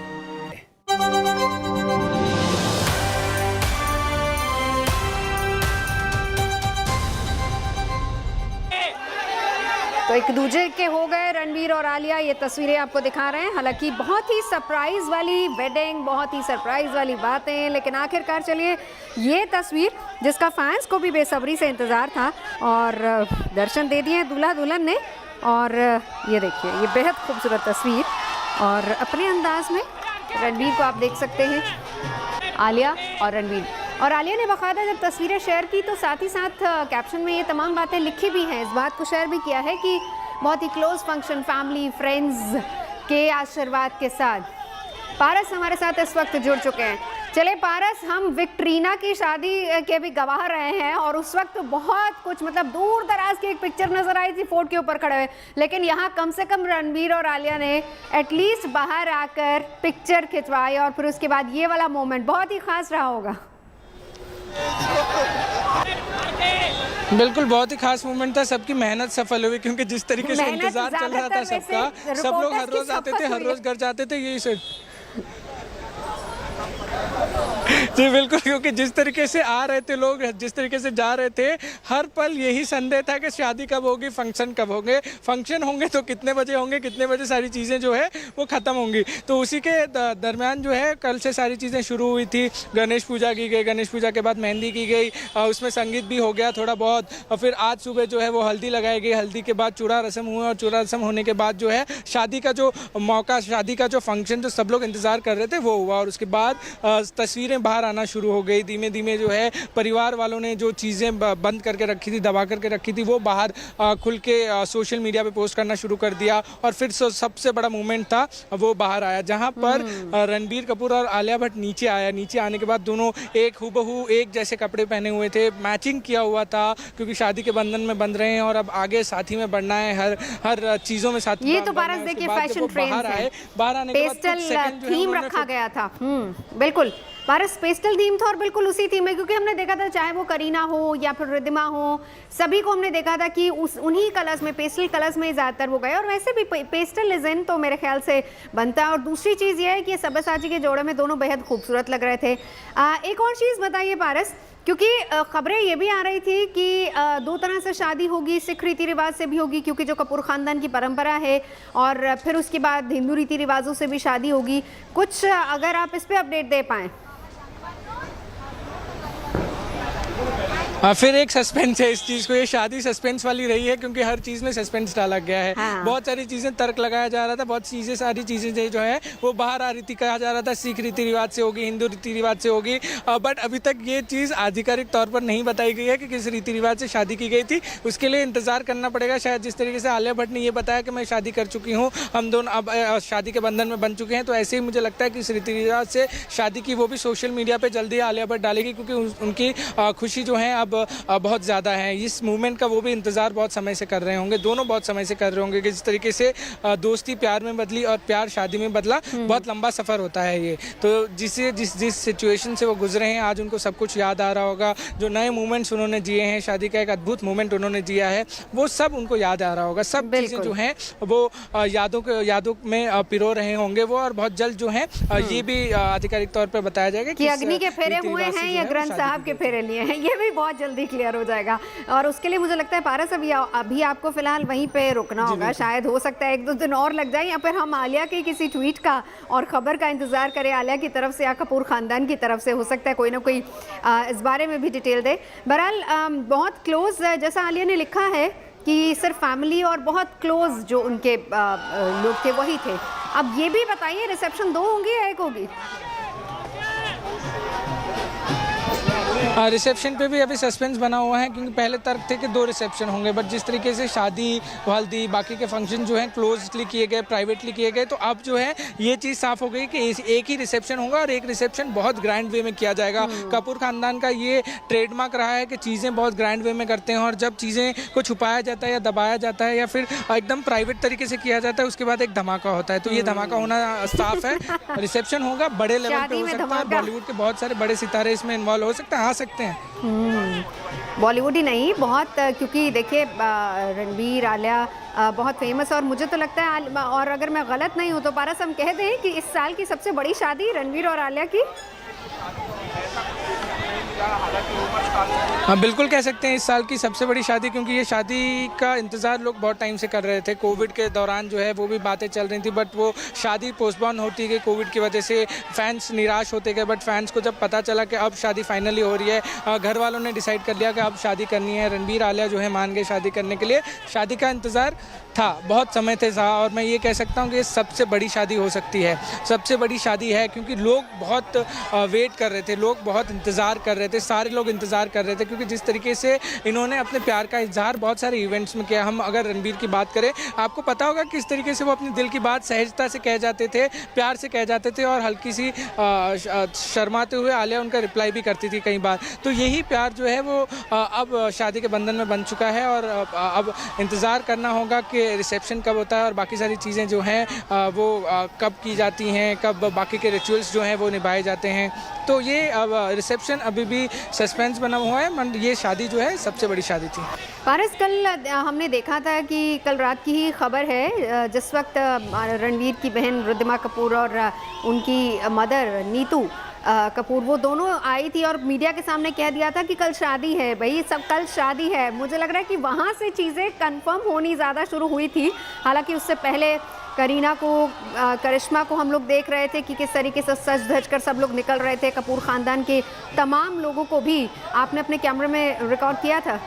तो एक दूजे के हो गए रणबीर और आलिया, ये तस्वीरें आपको दिखा रहे हैं। हालांकि बहुत ही सरप्राइज वाली वेडिंग, बहुत ही सरप्राइज वाली बातें, लेकिन आखिरकार चलिए ये तस्वीर जिसका फैंस को भी बेसब्री से इंतज़ार था और दर्शन दे दिए दूल्हा दुल्हन ने। और ये देखिए ये बेहद खूबसूरत तस्वीर और अपने अंदाज में रणबीर को आप देख सकते हैं, आलिया और रणबीर। और आलिया ने बाकायदा जब तस्वीरें शेयर की तो साथ ही साथ कैप्शन में ये तमाम बातें लिखी भी हैं, इस बात को शेयर भी किया है कि बहुत ही क्लोज फंक्शन, फैमिली फ्रेंड्स के आशीर्वाद के साथ पारस हमारे साथ इस वक्त जुड़ चुके हैं। चले पारस, हम विक्ट्रीना की शादी के भी गवाह रहे हैं और उस वक्त बहुत कुछ मतलब दूर दराज की एक पिक्चर नजर आई थी फोर्ट के ऊपर खड़े हुए, लेकिन यहाँ कम से कम रणबीर और आलिया ने एटलीस्ट बाहर आकर पिक्चर खिंचवाई और फिर उसके बाद ये वाला मोमेंट बहुत ही खास रहा होगा। बिल्कुल बहुत ही खास मोमेंट था, सबकी मेहनत सफल हुई क्योंकि जिस तरीके से इंतजार चल रहा था सबका, सब लोग हर रोज आते थे, हर रोज घर जाते थे, यही से जी बिल्कुल, क्योंकि जिस तरीके से आ रहे थे लोग, जिस तरीके से जा रहे थे, हर पल यही संदेह था कि शादी कब होगी, फंक्शन कब होंगे, फंक्शन होंगे तो कितने बजे होंगे, कितने बजे सारी चीज़ें जो है वो ख़त्म होंगी। तो उसी के दरमियान जो है कल से सारी चीज़ें शुरू हुई थी। गणेश पूजा की गई, गणेश पूजा के बाद मेहंदी की गई, उसमें संगीत भी हो गया थोड़ा बहुत, और फिर आज सुबह जो है वो हल्दी लगाई गई, हल्दी के बाद चूड़ा रस्म हुआ और चूड़ा रस्म होने के बाद जो है शादी का जो मौका, शादी का जो फंक्शन जो सब लोग इंतज़ार कर रहे थे वो हुआ। और उसके बाद तस्वीरें बाहर आना शुरू हो गई धीमे धीमे। जो है परिवार वालों ने जो चीज़ें बंद करके रखी थी, दबा करके रखी थी, वो बाहर खुल के सोशल मीडिया पे पोस्ट करना शुरू कर दिया। और फिर सबसे बड़ा मूवमेंट था वो बाहर आया, जहां पर रणबीर कपूर और आलिया भट्ट नीचे आया। नीचे आने के बाद दोनों एक हूबहू एक जैसे कपड़े पहने हुए थे, मैचिंग किया हुआ था, क्योंकि शादी के बंधन में बंध रहे हैं और अब आगे साथी में बढ़ना है, हर चीज़ों में साथ। ये तो पारस देखिए फैशन ट्रेंड है, बाहर आने के बाद पेस्टल थीम रखा गया था। बिल्कुल पारस, पेस्टल थीम था और बिल्कुल उसी थीम में, क्योंकि हमने देखा था चाहे वो करीना हो या फिर रिद्धिमा हो, सभी को हमने देखा था कि उन्हीं कलर्स में, पेस्टल कलर्स में ज़्यादातर वो गए। और वैसे भी पेस्टल डिज़ाइन तो मेरे ख्याल से बनता है। और दूसरी चीज़ ये है कि सब्यसाची के जोड़े में दोनों बेहद खूबसूरत लग रहे थे। एक और चीज़ बताइए पारस, क्योंकि खबरें ये भी आ रही थी कि दो तरह से शादी होगी, सिख रीति रिवाज से भी होगी क्योंकि जो कपूर ख़ानदान की परंपरा है, और फिर उसके बाद हिंदू रीति रिवाजों से भी शादी होगी। कुछ अगर आप इस पर अपडेट दे पाएँ। फिर एक सस्पेंस है इस चीज़ को, ये शादी सस्पेंस वाली रही है क्योंकि हर चीज़ में सस्पेंस डाला गया है। बहुत सारी चीज़ें तर्क लगाया जा रहा था, बहुत चीज़ें सारी चीज़ें जो है वो बाहर आ रही थी। कहा जा रहा था सिख रीति रिवाज से होगी, हिंदू रीति रिवाज से होगी, बट अभी तक ये चीज़ आधिकारिक तौर पर नहीं बताई गई है कि किस रीति रिवाज से शादी की गई थी। उसके लिए इंतज़ार करना पड़ेगा। शायद जिस तरीके से आलिया भट्ट ने ये बताया कि मैं शादी कर चुकी हूँ, हम दोनों अब शादी के बंधन में बन चुके हैं, तो ऐसे ही मुझे लगता है कि इस रीति रिवाज से शादी की वो भी सोशल मीडिया पर जल्दी आलिया भट्ट डालेगी, क्योंकि उनकी खुशी जो है अब बहुत ज़्यादा है। इस मूवमेंट का वो भी इंतज़ार बहुत समय से कर रहे होंगे, दोनों बहुत समय से कर रहे होंगे कि जिस तरीके से दोस्ती प्यार में बदली और प्यार शादी में बदला, बहुत लंबा सफ़र होता है ये। तो जिस सिचुएशन से वो गुजरे हैं, आज उनको सब कुछ याद आ रहा होगा। जो नए मूवमेंट्स उन्होंने जिए हैं, शादी का एक अद्भुत मूवमेंट उन्होंने जिया है, वो सब उनको याद आ रहा होगा। सब चीज़ें जो हैं वो यादों में पिरो रहे होंगे वो, और बहुत जल्द जो है ये भी आधिकारिक तौर पर बताया जाएगा कि अग्नि के फेरे हुए हैं या ग्रंथ साहब के फेरे लिए हैं, ये भी बहुत जल्दी क्लियर हो जाएगा। और उसके लिए मुझे लगता है पारस अभी आपको फिलहाल वहीं पे रुकना होगा। शायद हो सकता है 1-2 दिन और लग जाए, या फिर हम आलिया के किसी ट्वीट का और खबर का इंतजार करें आलिया की तरफ से या कपूर खानदान की तरफ से। हो सकता है कोई ना कोई इस बारे में भी डिटेल दे। बहरहाल बहुत क्लोज, जैसा आलिया ने लिखा है कि सिर्फ फैमिली और बहुत क्लोज जो उनके लोग थे वही थे। अब ये भी बताइए, रिसेप्शन 2 होंगी या 1 होगी? रिसेप्शन पे भी अभी सस्पेंस बना हुआ है, क्योंकि पहले तर्क थे कि 2 रिसेप्शन होंगे, बट जिस तरीके से शादी, हल्दी, बाकी के फंक्शन जो हैं क्लोजली किए गए, प्राइवेटली किए गए, तो अब जो है ये चीज़ साफ हो गई कि एक ही रिसेप्शन होगा और एक रिसेप्शन बहुत ग्रैंड वे में किया जाएगा। कपूर खानदान का ये ट्रेडमार्क रहा है कि चीज़ें बहुत ग्रैंड वे में करते हैं, और जब चीज़ें को छुपाया जाता है या दबाया जाता है या फिर एकदम प्राइवेट तरीके से किया जाता है, उसके बाद एक धमाका होता है। तो ये धमाका होना साफ है। रिसेप्शन होगा, बड़े लेवल पे हो सकता है, बॉलीवुड के बहुत सारे बड़े सितारे इसमें इन्वॉल्व हो सकते हैं, आ सकते हैं। बॉलीवुड ही नहीं, बहुत, क्योंकि देखिए रणबीर, आलिया बहुत फेमस है। और मुझे तो लगता है, और अगर मैं गलत नहीं हूँ तो पारस हम कह दें कि इस साल की सबसे बड़ी शादी रणबीर और आलिया की। हाँ बिल्कुल कह सकते हैं इस साल की सबसे बड़ी शादी, क्योंकि ये शादी का इंतज़ार लोग बहुत टाइम से कर रहे थे। कोविड के दौरान जो है वो भी बातें चल रही थी, बट वो शादी पोस्टपोन होती गई कोविड की वजह से। फैंस निराश होते गए, बट फैंस को जब पता चला कि अब शादी फाइनली हो रही है, घर वालों ने डिसाइड कर लिया कि अब शादी करनी है, रणबीर आलिया जो है मान गए शादी करने के लिए। शादी का इंतज़ार था, बहुत समय थे था, और मैं ये कह सकता हूँ कि ये सबसे बड़ी शादी हो सकती है, सबसे बड़ी शादी है, क्योंकि लोग बहुत वेट कर रहे थे, लोग बहुत इंतज़ार कर रहे रहे थे, सारे लोग इंतज़ार कर रहे थे, क्योंकि जिस तरीके से इन्होंने अपने प्यार का इजहार बहुत सारे इवेंट्स में किया। हम अगर रणबीर की बात करें, आपको पता होगा किस तरीके से वो अपने दिल की बात सहजता से कह जाते थे, प्यार से कह जाते थे, और हल्की सी शर्माते हुए आलिया उनका रिप्लाई भी करती थी कई बार। तो यही प्यार जो है वो अब शादी के बंधन में बन चुका है, और अब इंतज़ार करना होगा कि रिसेप्शन कब होता है और बाकी सारी चीज़ें जो हैं वो कब की जाती हैं, कब बाकी के रिचुअल्स जो हैं वो निभाए जाते हैं। तो ये अब रिसेप्शन अभी भी सस्पेंस बना हुआ है। ये शादी जो है सबसे बड़ी शादी थी। पारस, कल हमने देखा था कि कल रात की ही खबर है, जिस वक्त रणवीर की बहन रिद्धिमा कपूर और उनकी मदर नीतू कपूर, वो दोनों आई थी और मीडिया के सामने कह दिया था कि कल शादी है, भाई सब कल शादी है। मुझे लग रहा है कि वहाँ से चीज़ें कंफर्म होनी ज़्यादा शुरू हुई थी। हालांकि उससे पहले करीना को, करिश्मा को हम लोग देख रहे थे कि किस तरीके से सज धज कर सब लोग निकल रहे थे। कपूर ख़ानदान के तमाम लोगों को भी आपने अपने कैमरे में रिकॉर्ड किया था।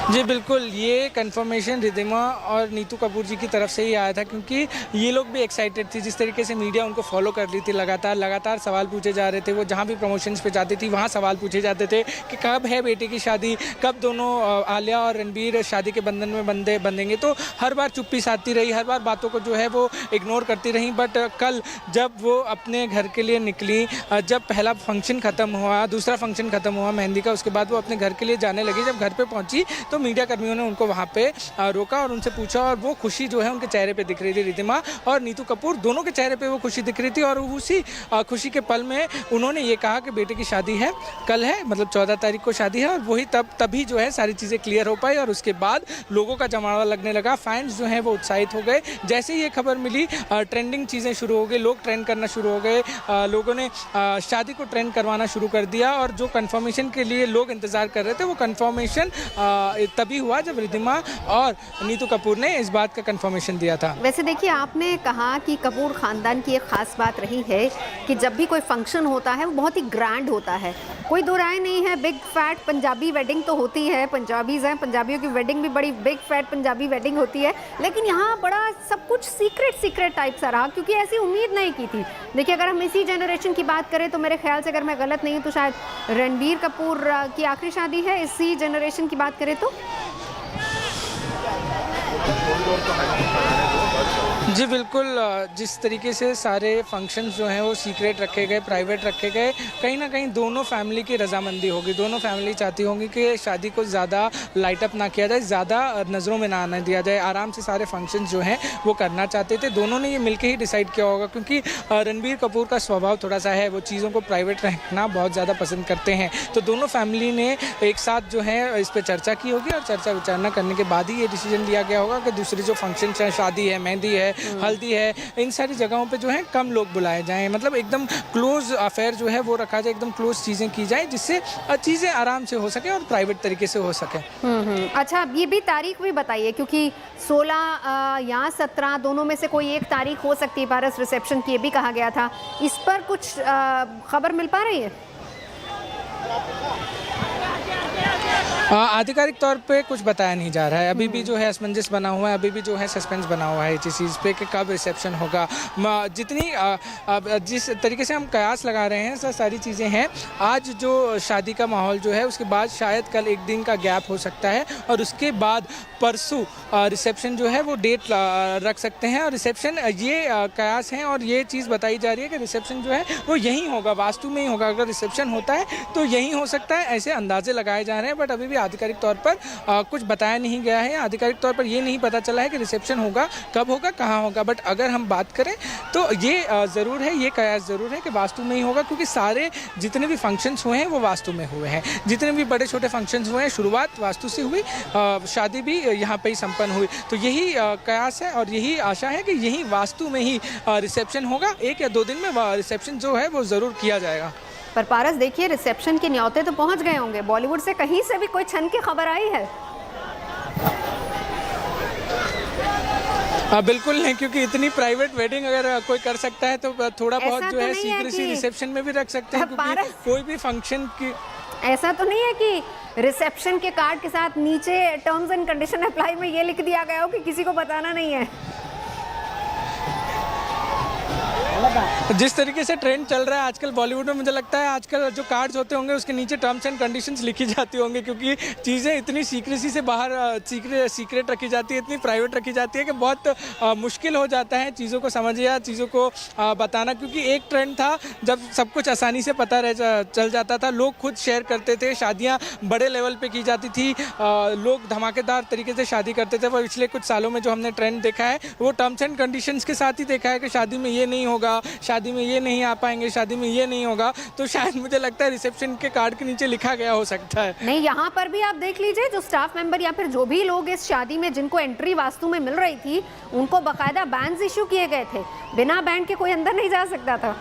जी बिल्कुल, ये कंफर्मेशन रिद्धिमा और नीतू कपूर जी की तरफ से ही आया था, क्योंकि ये लोग भी एक्साइटेड थी। जिस तरीके से मीडिया उनको फॉलो कर रही थी, लगातार सवाल पूछे जा रहे थे। वो जहाँ भी प्रमोशंस पे जाती थी वहाँ सवाल पूछे जाते थे कि कब है बेटे की शादी, कब दोनों आलिया और रणबीर शादी के बंधन में बंधेंगे। तो हर बार चुप्पी साधती रही, हर बार बातों को जो है वो इग्नोर करती रही। बट कल जब वो अपने घर के लिए निकली, जब पहला फंक्शन ख़त्म हुआ, दूसरा फंक्शन ख़त्म हुआ मेहंदी का, उसके बाद वो अपने घर के लिए जाने लगी। जब घर पर पहुँची तो मीडिया कर्मियों ने उनको वहाँ पे रोका और उनसे पूछा, और वो खुशी जो है उनके चेहरे पे दिख रही थी। रिद्धिमा और नीतू कपूर दोनों के चेहरे पे वो खुशी दिख रही थी, और उसी खुशी के पल में उन्होंने ये कहा कि बेटे की शादी है, कल है, मतलब 14 तारीख को शादी है। और वही तभी जो है सारी चीज़ें क्लियर हो पाई, और उसके बाद लोगों का जमावड़ा लगने लगा। फैंस जो हैं वो उत्साहित हो गए। जैसे ही ये खबर मिली, ट्रेंडिंग चीज़ें शुरू हो गई, लोग ट्रेंड करना शुरू हो गए। लोगों ने शादी को ट्रेंड करवाना शुरू कर दिया, और जो कन्फर्मेशन के लिए लोग इंतज़ार कर रहे थे वो कन्फर्मेशन तभी हुआ जब रिद्धिमा और नीतू कपूर ने इस बात का कंफर्मेशन दिया था। वैसे देखिए, आपने कहा कि कपूर खानदान की एक खास बात रही है कि जब भी कोई फंक्शन होता है वो बहुत ही ग्रैंड होता है, कोई दो राय नहीं है। बिग फैट पंजाबी वेडिंग तो होती है, पंजाबीज़ हैं, पंजाबियों की वेडिंग भी बड़ी बिग फैट पंजाबी वेडिंग होती है, लेकिन यहाँ बड़ा सब कुछ सीक्रेट टाइप सा रहा, क्योंकि ऐसी उम्मीद नहीं की थी। देखिए, अगर हम इसी जनरेशन की बात करें तो मेरे ख्याल से, अगर मैं गलत नहीं हूँ, तो शायद रणबीर कपूर की आखिरी शादी है इसी जनरेशन की बात करें तो। जी बिल्कुल, जिस तरीके से सारे फंक्शंस जो हैं वो सीक्रेट रखे गए, प्राइवेट रखे गए, कहीं ना कहीं दोनों फैमिली की रजामंदी होगी। दोनों फैमिली चाहती होंगी कि शादी को ज़्यादा लाइट अप ना किया जाए, ज़्यादा नज़रों में ना आने दिया जाए, आराम से सारे फंक्शंस जो हैं वो करना चाहते थे। दोनों ने ये मिलके ही डिसाइड किया होगा, क्योंकि रणबीर कपूर का स्वभाव थोड़ा सा है, वो चीज़ों को प्राइवेट रखना बहुत ज़्यादा पसंद करते हैं। तो दोनों फैमिली ने एक साथ जो है इस पर चर्चा की होगी, और चर्चा विचारना करने के बाद ही ये डिसीजन लिया गया होगा कि दूसरी जो फंक्शन है, शादी है, मेहंदी है, हल्दी है, इन सारी जगहों पे जो है कम लोग बुलाए जाएं। मतलब एकदम क्लोज अफेयर जो है वो रखा जाए, एकदम क्लोज चीज़ें की जाए, जिससे चीज़ें आराम से हो सके और प्राइवेट तरीके से हो सके। अच्छा, ये भी तारीख भी बताइए, क्योंकि 16 या 17 दोनों में से कोई एक तारीख हो सकती है। पारस, रिसेप्शन की ये भी कहा गया था, इस पर कुछ खबर मिल पा रही है? आधिकारिक तौर पे कुछ बताया नहीं जा रहा है। अभी भी जो है असमंजस बना हुआ है, अभी भी जो है सस्पेंस बना हुआ है इस चीज़ पे कि कब रिसेप्शन होगा। जिस तरीके से हम कयास लगा रहे हैं, सारी चीज़ें हैं। आज जो शादी का माहौल जो है, उसके बाद शायद कल एक दिन का गैप हो सकता है, और उसके बाद परसों रिसेप्शन जो है वो डेट रख सकते हैं। और रिसेप्शन ये कयास हैं, और ये चीज़ बताई जा रही है कि रिसेप्शन जो है वो यहीं होगा, वास्तु में ही होगा। अगर रिसेप्शन होता है तो यहीं हो सकता है, ऐसे अंदाजे लगाए जा रहे हैं। बट अभी भी आधिकारिक तौर पर कुछ बताया नहीं गया है। आधिकारिक तौर पर ये नहीं पता चला है कि रिसेप्शन होगा, कब होगा, कहाँ होगा। बट अगर हम बात करें तो ये ज़रूर है, ये कयास ज़रूर है कि वास्तु में ही होगा, क्योंकि सारे जितने भी फंक्शंस हुए हैं वो वास्तु में हुए हैं। जितने भी बड़े छोटे फंक्शंस हुए हैं, शुरुआत वास्तु से हुई, शादी भी यहाँ पे ही संपन्न हुई। तो यही कयास है और यही आशा है कि यही वास्तु में ही रिसेप्शन होगा। 1 या 2 दिन में रिसेप्शन जो है वो ज़रूर किया जाएगा। पर पारस, देखिए, रिसेप्शन के न्योते तो पहुंच गए होंगे, बॉलीवुड से कहीं से भी कोई छन की खबर आई है? बिल्कुल नहीं, क्योंकि इतनी प्राइवेट वेडिंग अगर कोई कर सकता है तो थोड़ा बहुत जो है सीक्रेसी रिसेप्शन में भी रख सकते हैं, क्योंकि कोई भी फंक्शन की ऐसा तो नहीं है कि रिसेप्शन के कार्ड के साथ नीचे टर्म्स एंड कंडीशन अप्लाई में ये लिख दिया गया हो कि किसी को बताना नहीं है। जिस तरीके से ट्रेंड चल रहा है आजकल बॉलीवुड में, मुझे लगता है आजकल जो कार्ड्स होते होंगे उसके नीचे टर्म्स एंड कंडीशंस लिखी जाती होंगी, क्योंकि चीज़ें इतनी सीक्रेसी से बाहर सीक्रेट रखी जाती है, इतनी प्राइवेट रखी जाती है कि बहुत मुश्किल हो जाता है चीज़ों को समझ या चीज़ों को बताना। क्योंकि एक ट्रेंड था जब सब कुछ आसानी से पता चल जाता था, लोग खुद शेयर करते थे, शादियाँ बड़े लेवल पर की जाती थी, लोग धमाकेदार तरीके से शादी करते थे। पर पिछले कुछ सालों में जो हमने ट्रेंड देखा है वो टर्म्स एंड कंडीशंस के साथ ही देखा है कि शादी में ये नहीं होगा, शादी में ये नहीं आ पाएंगे, शादी में ये नहीं होगा। तो शायद मुझे लगता है रिसेप्शन के कार्ड के नीचे लिखा गया हो सकता है। नहीं, यहाँ पर भी आप देख लीजिए, जो स्टाफ मेंबर या फिर जो भी लोग इस शादी में जिनको एंट्री वास्तु में मिल रही थी, उनको बाकायदा बैंड्स इशू किए गए थे। बिना बैंड के कोई अंदर नहीं जा सकता था।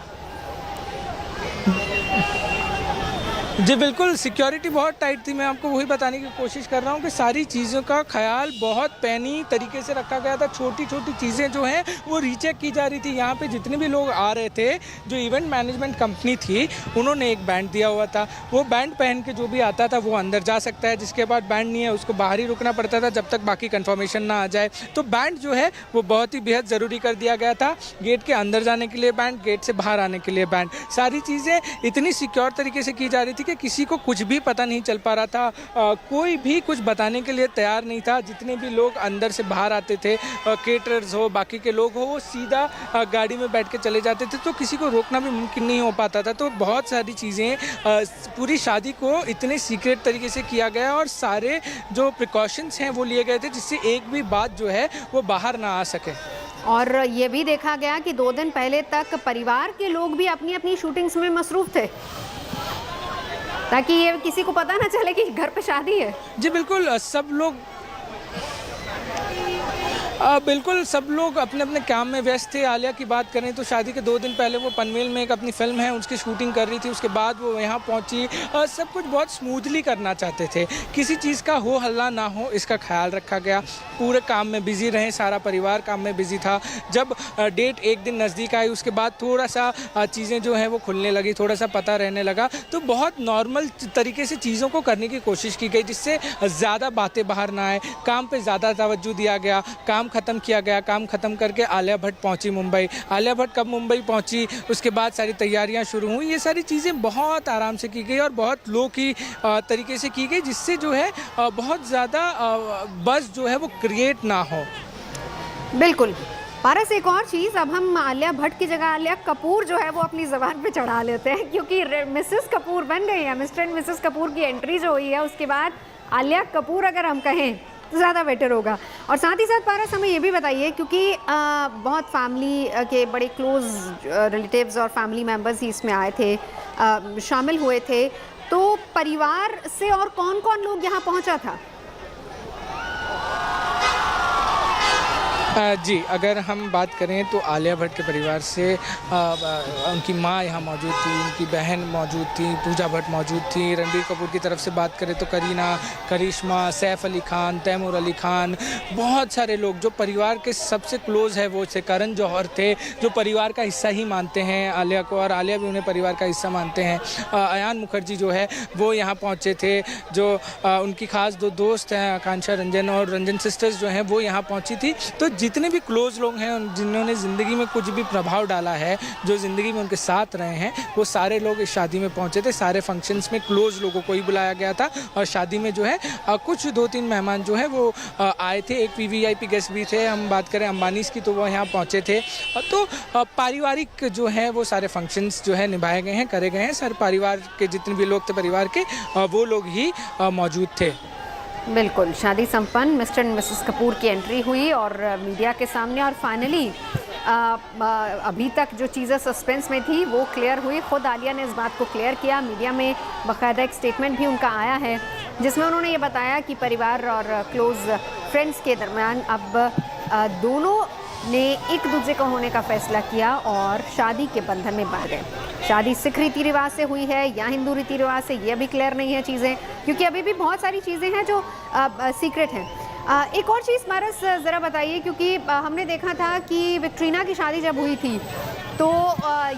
जी बिल्कुल, सिक्योरिटी बहुत टाइट थी। मैं आपको वही बताने की कोशिश कर रहा हूँ कि सारी चीज़ों का ख्याल बहुत पैनी तरीके से रखा गया था। छोटी छोटी चीज़ें जो हैं वो रीचेक की जा रही थी। यहाँ पे जितने भी लोग आ रहे थे, जो इवेंट मैनेजमेंट कंपनी थी, उन्होंने एक बैंड दिया हुआ था। वो बैंड पहन के जो भी आता था वो अंदर जा सकता है, जिसके बाद बैंड नहीं है उसको बाहर ही रुकना पड़ता था जब तक बाकी कन्फर्मेशन ना आ जाए। तो बैंड जो है वो बहुत ही बेहद ज़रूरी कर दिया गया था। गेट के अंदर जाने के लिए बैंड, गेट से बाहर आने के लिए बैंड, सारी चीज़ें इतनी सिक्योर तरीके से की जा रही थी कि किसी को कुछ भी पता नहीं चल पा रहा था। कोई भी कुछ बताने के लिए तैयार नहीं था। जितने भी लोग अंदर से बाहर आते थे, केटरर्स हो, बाकी के लोग हो, वो सीधा गाड़ी में बैठ के चले जाते थे, तो किसी को रोकना भी मुमकिन नहीं हो पाता था। तो बहुत सारी चीज़ें, पूरी शादी को इतने सीक्रेट तरीके से किया गया और सारे जो प्रिकॉशंस हैं वो लिए गए थे, जिससे एक भी बात जो है वो बाहर ना आ सके। और ये भी देखा गया कि 2 दिन पहले तक परिवार के लोग भी अपनी अपनी शूटिंग्स में मसरूफ थे, ताकि ये किसी को पता ना चले कि घर पे शादी है। जी बिल्कुल, सब लोग अपने अपने काम में व्यस्त थे। आलिया की बात करें तो शादी के 2 दिन पहले वो पनवेल में एक अपनी फिल्म है उसकी शूटिंग कर रही थी, उसके बाद वो यहाँ पहुँची। सब कुछ बहुत स्मूथली करना चाहते थे, किसी चीज़ का हो हल्ला ना हो, इसका ख्याल रखा गया। पूरे काम में बिजी रहे, सारा परिवार काम में बिजी था। जब डेट एक दिन नज़दीक आई, उसके बाद थोड़ा सा चीज़ें जो हैं वो खुलने लगी, थोड़ा सा पता रहने लगा, तो बहुत नॉर्मल तरीके से चीज़ों को करने की कोशिश की गई, जिससे ज़्यादा बातें बाहर ना आए। काम पे ज़्यादा तवज्जो दिया गया, काम ख़त्म किया गया। काम ख़त्म करके आलिया भट्ट पहुंची मुंबई। आलिया भट्ट कब मुंबई पहुंची, उसके बाद सारी तैयारियां शुरू हुई। ये सारी चीज़ें बहुत आराम से की गई और बहुत लो की तरीके से की गई, जिससे जो है बहुत ज़्यादा बज़ जो है वो क्रिएट ना हो। बिल्कुल। पारस, एक और चीज़, अब हम आलिया भट्ट की जगह आलिया कपूर जो है वो अपनी ज़बान पे चढ़ा लेते हैं, क्योंकि मिसेस कपूर बन गई है। मिस्टर एंड मिसेस कपूर की एंट्री जो हुई है, उसके बाद आलिया कपूर अगर हम कहें तो ज़्यादा बेटर होगा। और साथ ही साथ पारस, हमें ये भी बताइए, क्योंकि बहुत फैमिली के बड़े क्लोज रिलेटिव्स और फैमिली मेम्बर्स ही इसमें आए थे, शामिल हुए थे, तो परिवार से और कौन कौन लोग यहाँ पहुँचा था? जी, अगर हम बात करें तो आलिया भट्ट के परिवार से उनकी माँ यहाँ मौजूद थी, उनकी बहन मौजूद थी, पूजा भट्ट मौजूद थी। रणबीर कपूर की तरफ से बात करें तो करीना, करिश्मा, सैफ अली खान, तैमूर अली खान, बहुत सारे लोग जो परिवार के सबसे क्लोज़ है वो थे। करण जौहर थे, जो परिवार का हिस्सा ही मानते हैं आलिया को, और आलिया भी उन्हें परिवार का हिस्सा मानते हैं। अयान मुखर्जी जो है वो यहाँ पहुँचे थे, जो उनकी खास 2 दोस्त हैं, आकांक्षा रंजन और रंजन सिस्टर्स जो हैं वो यहाँ पहुँची थी। तो जितने भी क्लोज लोग हैं, जिन्होंने ज़िंदगी में कुछ भी प्रभाव डाला है, जो ज़िंदगी में उनके साथ रहे हैं, वो सारे लोग इस शादी में पहुंचे थे। सारे फंक्शंस में क्लोज लोगों को ही बुलाया गया था। और शादी में जो है कुछ 2-3 मेहमान जो है वो आए थे। एक PVIP गेस्ट भी थे। हम बात करें अंबानीज़ की तो वो यहाँ पहुँचे थे। तो पारिवारिक जो है वो सारे फंक्शंस जो है निभाए गए हैं, करे गए हैं। सारे परिवार के जितने भी लोग थे परिवार के, वो लोग ही मौजूद थे। बिल्कुल, शादी संपन्न, मिस्टर एंड मिसेस कपूर की एंट्री हुई और मीडिया के सामने, और फाइनली अभी तक जो चीज़ें सस्पेंस में थी वो क्लियर हुई। खुद आलिया ने इस बात को क्लियर किया। मीडिया में बाकायदा एक स्टेटमेंट भी उनका आया है, जिसमें उन्होंने ये बताया कि परिवार और क्लोज फ्रेंड्स के दरमियान अब दोनों ने एक दूसरे का होने का फैसला किया और शादी के बंधन में बंध गए। शादी सिख रीति रिवाज से हुई है या हिंदू रीति रिवाज से, ये अभी क्लियर नहीं है चीज़ें, क्योंकि अभी भी बहुत सारी चीज़ें हैं जो सीक्रेट हैं। एक और चीज़ पारस ज़रा बताइए, क्योंकि हमने देखा था कि विक्ट्रीना की शादी जब हुई थी तो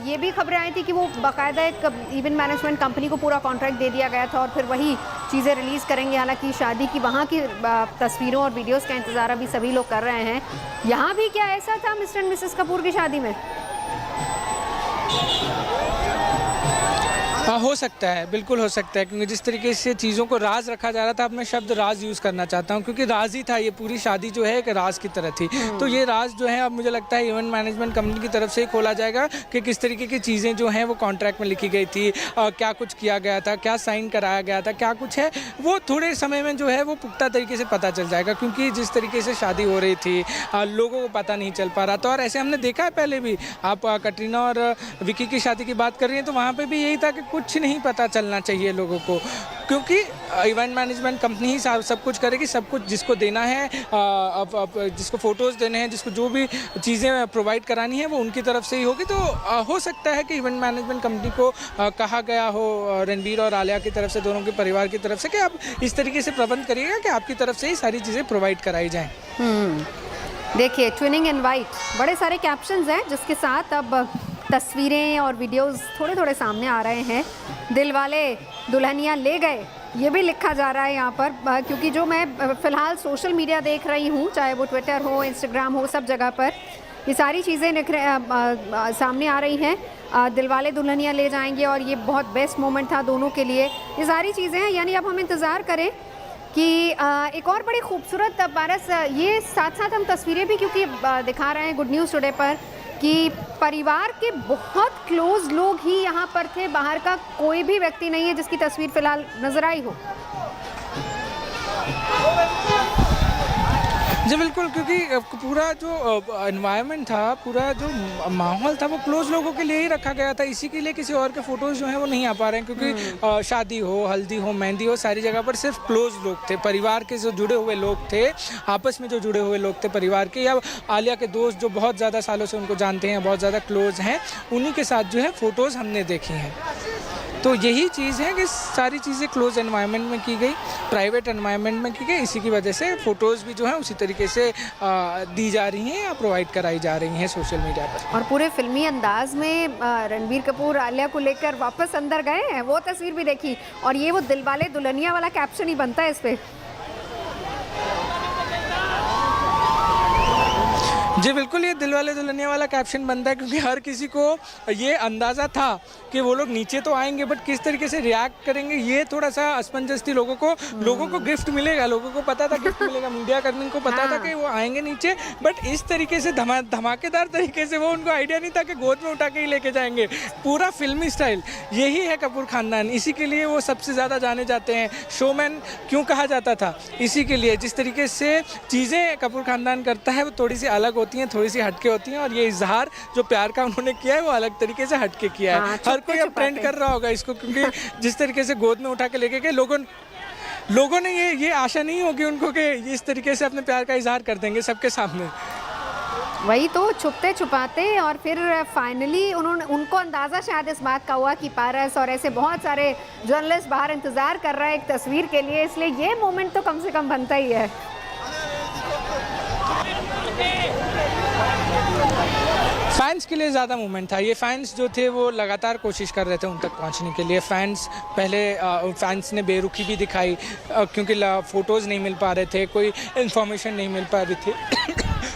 ये भी खबरें आई थी कि वो बाकायदा एक इवेंट मैनेजमेंट कंपनी को पूरा कॉन्ट्रैक्ट दे दिया गया था और फिर वही चीज़ें रिलीज़ करेंगे। हालांकि शादी की वहाँ की तस्वीरों और वीडियोस का इंतज़ार अभी सभी लोग कर रहे हैं। यहाँ भी क्या ऐसा था मिस्टर एंड मिसेस कपूर की शादी में? हो सकता है, बिल्कुल हो सकता है, क्योंकि जिस तरीके से चीज़ों को राज रखा जा रहा था, अब मैं शब्द राज यूज़ करना चाहता हूँ, क्योंकि राज ही था, ये पूरी शादी जो है एक राज की तरह थी। तो ये राज जो है अब मुझे लगता है इवेंट मैनेजमेंट कंपनी की तरफ से ही खोला जाएगा कि किस तरीके की चीज़ें जो हैं वो कॉन्ट्रैक्ट में लिखी गई थी, क्या कुछ किया गया था, क्या साइन कराया गया था, क्या कुछ है, वो थोड़े समय में जो है वो पुख्ता तरीके से पता चल जाएगा। क्योंकि जिस तरीके से शादी हो रही थी लोगों को पता नहीं चल पा रहा था, और ऐसे हमने देखा है पहले भी। आप कटरीना और विकी की शादी की बात कर रही हैं तो वहाँ पर भी यही था कि कुछ नहीं पता चलना चाहिए लोगों को, क्योंकि इवेंट मैनेजमेंट कंपनी ही सब कुछ करेगी। सब कुछ जिसको देना है, जिसको फोटोज़ देने हैं, जिसको जो भी चीज़ें प्रोवाइड करानी है वो उनकी तरफ से ही होगी। तो हो सकता है कि इवेंट मैनेजमेंट कंपनी को कहा गया हो रणबीर और आलिया की तरफ से, दोनों के परिवार की तरफ से, कि आप इस तरीके से प्रबंध करिएगा कि आपकी तरफ से ही सारी चीज़ें प्रोवाइड कराई जाएँ। देखिए, ट्विनिंग इन वाइट, बड़े सारे कैप्शंस हैं जिसके साथ अब तस्वीरें और वीडियोस थोड़े थोड़े सामने आ रहे हैं। दिलवाले दुल्हनिया ले गए, ये भी लिखा जा रहा है यहाँ पर, क्योंकि जो मैं फ़िलहाल सोशल मीडिया देख रही हूँ, चाहे वो ट्विटर हो, इंस्टाग्राम हो, सब जगह पर ये सारी चीज़ें सामने आ रही हैं। दिलवाले दुल्हनिया ले जाएंगे और ये बहुत बेस्ट मोमेंट था दोनों के लिए, ये सारी चीज़ें हैं। यानी अब हम इंतज़ार करें कि एक और बड़ी खूबसूरत पारस, ये साथ साथ हम तस्वीरें भी क्योंकि दिखा रहे हैं गुड न्यूज़ टुडे पर कि परिवार के बहुत क्लोज लोग ही यहाँ पर थे, बाहर का कोई भी व्यक्ति नहीं है जिसकी तस्वीर फिलहाल नजर आई हो। जी बिल्कुल, क्योंकि पूरा जो एनवायरनमेंट था, पूरा जो माहौल था वो क्लोज लोगों के लिए ही रखा गया था। इसी के लिए किसी और के फोटोज़ जो हैं वो नहीं आ पा रहे हैं, क्योंकि शादी हो, हल्दी हो, मेहंदी हो, सारी जगह पर सिर्फ क्लोज लोग थे, परिवार के जो जुड़े हुए लोग थे, आपस में जो जुड़े हुए लोग थे परिवार के, या आलिया के दोस्त जो बहुत ज़्यादा सालों से उनको जानते हैं, बहुत ज़्यादा क्लोज हैं, उन्हीं के साथ जो है फ़ोटोज़ हमने देखी हैं। तो यही चीज़ है कि सारी चीज़ें क्लोज एनवायरनमेंट में की गई, प्राइवेट एनवायरनमेंट में की गई। इसी की वजह से फ़ोटोज़ भी जो है उसी तरीके से दी जा रही हैं या प्रोवाइड कराई जा रही हैं सोशल मीडिया पर। और पूरे फिल्मी अंदाज में रणबीर कपूर आलिया को लेकर वापस अंदर गए हैं, वो तस्वीर भी देखी, और ये वो दिलवाले दुल्हनिया वाला कैप्शन ही बनता है इस पर। जी बिल्कुल, ये दिलवाले दुल्हनिया वाला कैप्शन बनता है, क्योंकि हर किसी को ये अंदाज़ा था कि वो लोग नीचे तो आएंगे बट किस तरीके से रिएक्ट करेंगे, ये थोड़ा सा असमंजस थी लोगों को गिफ्ट मिलेगा, लोगों को पता था गिफ्ट मिलेगा, मीडिया कर्मी को पता था कि वो आएंगे नीचे, बट इस तरीके से धमाकेदार तरीके से वो उनको आइडिया नहीं था कि गोद में उठा के ही लेके जाएंगे। पूरा फिल्मी स्टाइल यही है कपूर खानदान, इसी के लिए वो सबसे ज़्यादा जाने जाते हैं। शोमैन क्यों कहा जाता था? इसी के लिए, जिस तरीके से चीज़ें कपूर खानदान करता है वो थोड़ी सी अलग होती हैं, थोड़ी सी हटके होती हैं, और ये इजहार जो प्यार का उन्होंने किया है वो अलग तरीके से हटके किया है। हर कोई अब ट्रेंड कर रहा होगा इसको, क्योंकि जिस तरीके से गोद में उठा के लेके गए, लोगों ने ये आशा नहीं होगी उनको कि इस तरीके से अपने प्यार का इजहार कर देंगे सबके सामने। वही तो, छुपते छुपाते, और फिर फाइनली उनको अंदाज़ा शायद इस बात का हुआ कि पारस और ऐसे बहुत सारे जर्नलिस्ट बाहर इंतज़ार कर रहे हैं एक तस्वीर के लिए, इसलिए ये मोमेंट तो कम से कम बनता ही है। फैंस के लिए ज़्यादा मूवमेंट था, ये फैंस जो थे वो लगातार कोशिश कर रहे थे उन तक पहुंचने के लिए। फैंस ने बेरुखी भी दिखाई, क्योंकि फ़ोटोज़ नहीं मिल पा रहे थे, कोई इन्फॉर्मेशन नहीं मिल पा रही थी,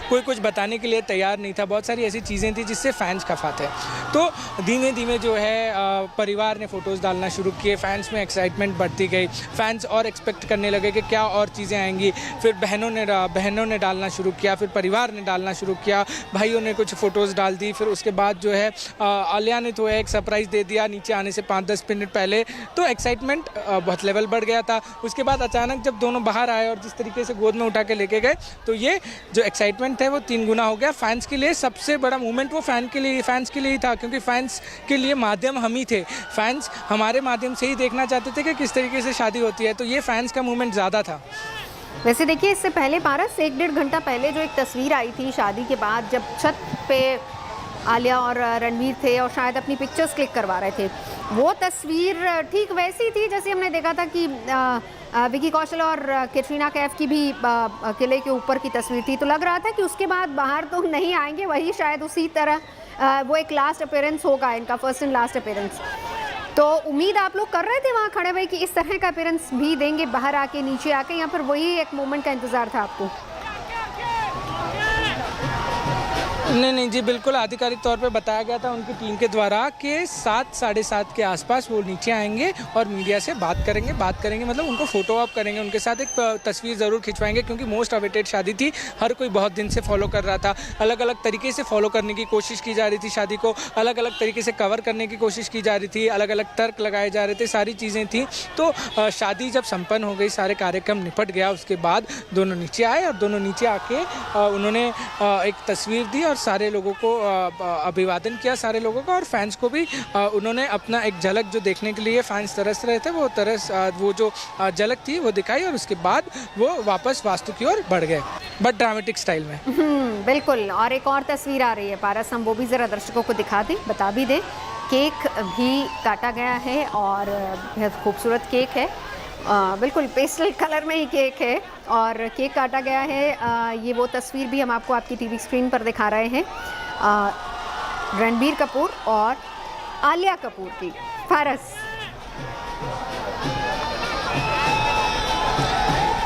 कोई कुछ बताने के लिए तैयार नहीं था, बहुत सारी ऐसी चीज़ें थी जिससे फैंस खफा थे। तो धीमे धीमे जो है परिवार ने फ़ोटोज़ डालना शुरू किए, फैंस में एक्साइटमेंट बढ़ती गई, फैंस और एक्सपेक्ट करने लगे कि क्या और चीज़ें आएंगी। फिर बहनों ने डालना शुरू किया, फिर परिवार ने डालना शुरू किया, भाइयों ने कुछ फ़ोटोज़ डाल दी। फिर उसके बाद जो है आलिया ने तो एक सरप्राइज़ दे दिया नीचे आने से 5-10 मिनट पहले, तो एक्साइटमेंट बहुत लेवल बढ़ गया था। उसके बाद अचानक जब दोनों बाहर आए और जिस तरीके से गोद में उठा के लेके गए, तो ये जो एक्साइटमेंट है वो 3 गुना हो गया। फैंस के लिए सबसे बड़ा मूवमेंट वो फैंस के लिए ही था, क्योंकि फैंस के लिए माध्यम हम ही थे, फैंस हमारे माध्यम से ही देखना चाहते थे कि किस तरीके से शादी होती है, तो ये फैंस का मूवमेंट ज़्यादा था। वैसे देखिए, इससे पहले पारस 1-1.5 घंटा पहले जो एक तस्वीर आई थी शादी के बाद, जब छत पे आलिया और रणवीर थे और शायद अपनी पिक्चर्स क्लिक करवा रहे थे, वो तस्वीर ठीक वैसी थी जैसे हमने देखा था कि विकी कौशल और कैटरीना कैफ की भी किले के ऊपर की तस्वीर थी। तो लग रहा था कि उसके बाद बाहर तो नहीं आएंगे, वही शायद उसी तरह वो एक लास्ट अपीयरेंस होगा इनका, फर्स्ट एंड लास्ट अपीयरेंस। तो उम्मीद आप लोग कर रहे थे वहाँ खड़े हुए कि इस तरह का अपीयरेंस भी देंगे बाहर आके, नीचे आके, यहाँ पर वही एक मोमेंट का इंतज़ार था आपको? नहीं जी, बिल्कुल आधिकारिक तौर पे बताया गया था उनकी टीम के द्वारा कि 7 साढ़े 7 के आसपास वो नीचे आएंगे और मीडिया से बात करेंगे मतलब उनको फोटो ऑप करेंगे, उनके साथ एक तस्वीर ज़रूर खिंचवाएंगे, क्योंकि मोस्ट अवेटेड शादी थी, हर कोई बहुत दिन से फॉलो कर रहा था, अलग अलग तरीके से फॉलो करने की कोशिश की जा रही थी, शादी को अलग अलग तरीके से कवर करने की कोशिश की जा रही थी, अलग अलग तर्क लगाए जा रहे थे, सारी चीज़ें थी। तो शादी जब संपन्न हो गई, सारे कार्यक्रम निपट गया, उसके बाद दोनों नीचे आए और दोनों नीचे आके उन्होंने एक तस्वीर दी और सारे लोगों को अभिवादन किया, सारे लोगों का, और फैंस को भी उन्होंने अपना एक झलक जो देखने के लिए फैंस तरस रहे थे वो जो झलक थी वो दिखाई, और उसके बाद वो वापस वास्तु की ओर बढ़ गए, बट ड्रामेटिक स्टाइल में। बिल्कुल। और एक और तस्वीर आ रही है पारस, हम वो भी ज़रा दर्शकों को दिखा दें, बता भी दें। केक भी काटा गया है और बेहद खूबसूरत केक है, बिल्कुल पेस्टल कलर में ही केक है और केक काटा गया है। ये वो तस्वीर भी हम आपको आपकी टीवी स्क्रीन पर दिखा रहे हैं, रणबीर कपूर और आलिया कपूर की। फारस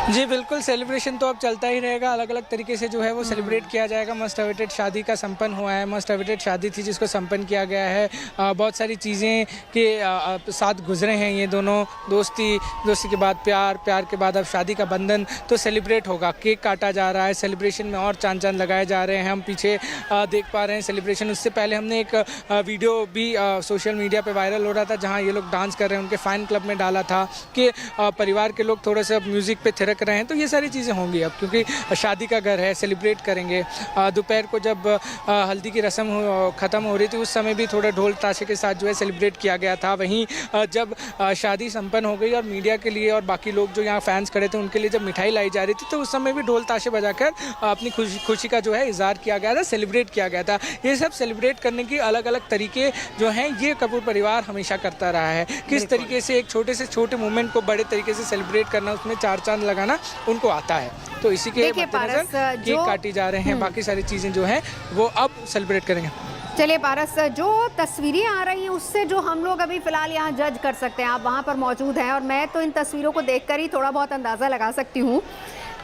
जी बिल्कुल, सेलिब्रेशन तो अब चलता ही रहेगा, अलग अलग तरीके से जो है वो सेलिब्रेट किया जाएगा। मस्ट अवेटेड शादी का संपन्न हुआ है, मस्ट अवेटेड शादी थी जिसको संपन्न किया गया है, बहुत सारी चीज़ें के साथ गुजरे हैं ये दोनों, दोस्ती के बाद प्यार के बाद अब शादी का बंधन, तो सेलिब्रेट होगा। केक काटा जा रहा है, सेलिब्रेशन में और चांद लगाए जा रहे हैं, हम पीछे देख पा रहे हैं सेलिब्रेशन। उससे पहले हमने एक वीडियो भी सोशल मीडिया पर वायरल हो रहा था जहाँ ये लोग डांस कर रहे हैं, उनके फ़ैन क्लब में डाला था कि परिवार के लोग थोड़ा सा म्यूज़िक पे थिरक रहे हैं, तो ये सारी चीज़ें होंगी अब, क्योंकि शादी का घर है, सेलिब्रेट करेंगे। दोपहर को जब हल्दी की रस्म ख़त्म हो रही थी उस समय भी थोड़ा ढोल ताशे के साथ जो है सेलिब्रेट किया गया था। वहीं जब शादी संपन्न हो गई और मीडिया के लिए और बाकी लोग जो यहाँ फैंस खड़े थे उनके लिए जब मिठाई लाई जा रही थी, तो उस समय भी ढोल ताशे बजाकर अपनी खुशी का जो है इजहार किया गया था, सेलिब्रेट किया गया था। ये सब सेलिब्रेट करने की अलग अलग तरीके जो हैं ये कपूर परिवार हमेशा करता रहा है। किस तरीके से एक छोटे से छोटे मोमेंट को बड़े तरीके से सेलिब्रेट करना, उसमें चार चांद लगाना उनको आता है, तो इसी के मद्देनजर केक काटी जा रहे हैं, बाकी सारी चीज़ें जो हैं वो अब सेलिब्रेट करेंगे। चलिए पारस, जो तस्वीरें आ रही हैं उससे जो हम लोग अभी फ़िलहाल यहाँ जज कर सकते हैं, आप वहाँ पर मौजूद हैं और मैं तो इन तस्वीरों को देखकर ही थोड़ा बहुत अंदाज़ा लगा सकती हूँ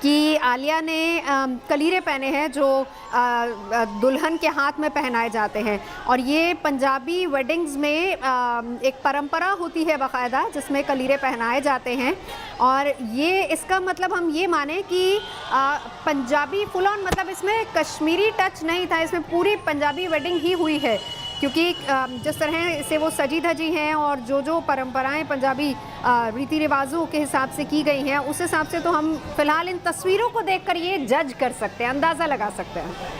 कि आलिया ने कलीरे पहने हैं जो दुल्हन के हाथ में पहनाए जाते हैं, और ये पंजाबी वेडिंग्स में एक परंपरा होती है बाकायदा जिसमें कलीरे पहनाए जाते हैं, और ये इसका मतलब हम ये माने कि पंजाबी फुल ऑन, मतलब इसमें कश्मीरी टच नहीं था, इसमें पूरी पंजाबी वेडिंग ही हुई है, क्योंकि जिस तरह से वो सजी धजी हैं और जो परंपराएं पंजाबी रीति रिवाजों के हिसाब से की गई हैं, उस हिसाब से तो हम फिलहाल इन तस्वीरों को देखकर ये जज कर सकते हैं, अंदाज़ा लगा सकते हैं।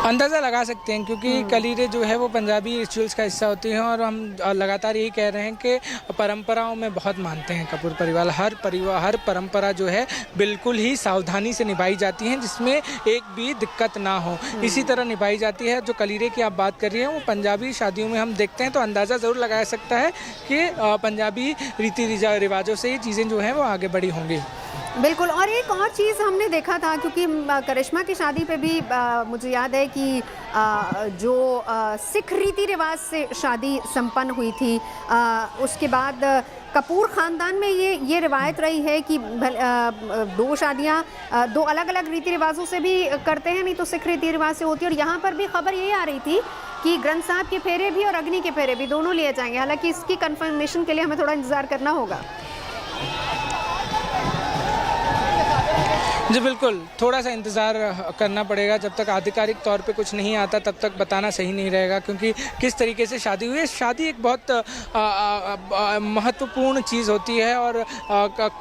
अंदाज़ा लगा सकते हैं, क्योंकि कलीरे जो है वो पंजाबी रिचुअल्स का हिस्सा होती हैं, और हम लगातार यही कह रहे हैं कि परंपराओं में बहुत मानते हैं कपूर परिवार। हर परंपरा जो है बिल्कुल ही सावधानी से निभाई जाती है, जिसमें एक भी दिक्कत ना हो, इसी तरह निभाई जाती है। जो कलीरे की आप बात कर रही हैं वो पंजाबी शादियों में हम देखते हैं, तो अंदाज़ा ज़रूर लगाया सकता है कि पंजाबी रीति रिवाजों से ये चीज़ें जो हैं वो आगे बढ़ी होंगी। बिल्कुल। और एक और चीज़ हमने देखा था, क्योंकि करिश्मा की शादी पे भी मुझे याद है कि जो सिख रीति रिवाज से शादी संपन्न हुई थी, उसके बाद कपूर ख़ानदान में ये रिवायत रही है कि दो शादियाँ दो अलग अलग रीति रिवाजों से भी करते हैं, नहीं तो सिख रीति रिवाज से होती है। और यहाँ पर भी खबर यही आ रही थी कि ग्रंथ साहब के फेरे भी और अग्नि के फेरे भी दोनों लिए जाएंगे, हालांकि इसकी कंफर्मेशन के लिए हमें थोड़ा इंतज़ार करना होगा। जी बिल्कुल, थोड़ा सा इंतज़ार करना पड़ेगा, जब तक आधिकारिक तौर पे कुछ नहीं आता तब तक बताना सही नहीं रहेगा, क्योंकि किस तरीके से शादी हुई है। शादी एक बहुत महत्वपूर्ण चीज़ होती है, और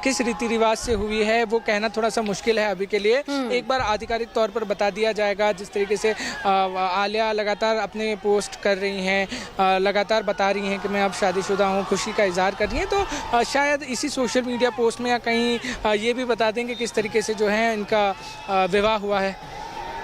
किस रीति रिवाज से हुई है वो कहना थोड़ा सा मुश्किल है अभी के लिए। एक बार आधिकारिक तौर पर बता दिया जाएगा। जिस तरीके से आलिया लगातार अपने पोस्ट कर रही हैं, लगातार बता रही हैं कि मैं अब शादीशुदा हूँ, खुशी का इजहार कर रही हैं, तो शायद इसी सोशल मीडिया पोस्ट में या कहीं ये भी बता देंगे किस तरीके से जो है इनका विवाह हुआ है।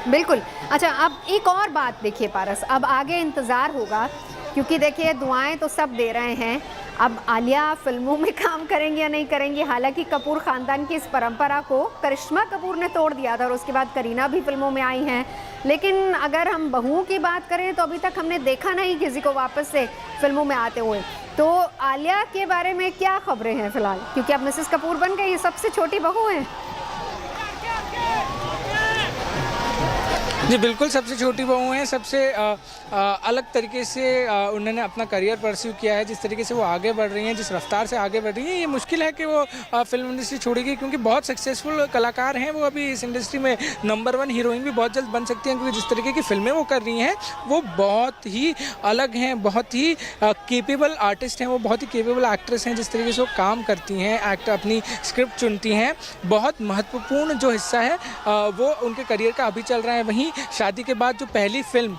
बिल्कुल। अच्छा, अब एक और बात देखिए पारस, अब आगे इंतज़ार होगा, क्योंकि देखिए दुआएं तो सब दे रहे हैं, अब आलिया फिल्मों में काम करेंगे या नहीं करेंगे। हालांकि कपूर ख़ानदान की इस परंपरा को करिश्मा कपूर ने तोड़ दिया था और उसके बाद करीना भी फिल्मों में आई हैं, लेकिन अगर हम बहुओं की बात करें तो अभी तक हमने देखा नहीं किसी को वापस से फिल्मों में आते हुए। तो आलिया के बारे में क्या खबरें हैं फ़िलहाल, क्योंकि अब मिसेस कपूर बन गई, सबसे छोटी बहू हैं। जी बिल्कुल, सबसे छोटी बहू हैं, सबसे अलग तरीके से उन्होंने अपना करियर परस्यू किया है। जिस तरीके से वो आगे बढ़ रही हैं, जिस रफ्तार से आगे बढ़ रही हैं, ये मुश्किल है कि वो फिल्म इंडस्ट्री छोड़ेगी, क्योंकि बहुत सक्सेसफुल कलाकार हैं वो। अभी इस इंडस्ट्री में नंबर 1 हीरोइन भी बहुत जल्द बन सकती हैं, क्योंकि जिस तरीके की फिल्में वो कर रही हैं वो बहुत ही अलग हैं, बहुत ही केपेबल आर्टिस्ट हैं, वो बहुत ही केपेबल एक्ट्रेस हैं। जिस तरीके से वो काम करती हैं, अपनी स्क्रिप्ट चुनती हैं, बहुत महत्वपूर्ण जो हिस्सा है वो उनके करियर का अभी चल रहा है। वहीं शादी के बाद जो पहली फिल्म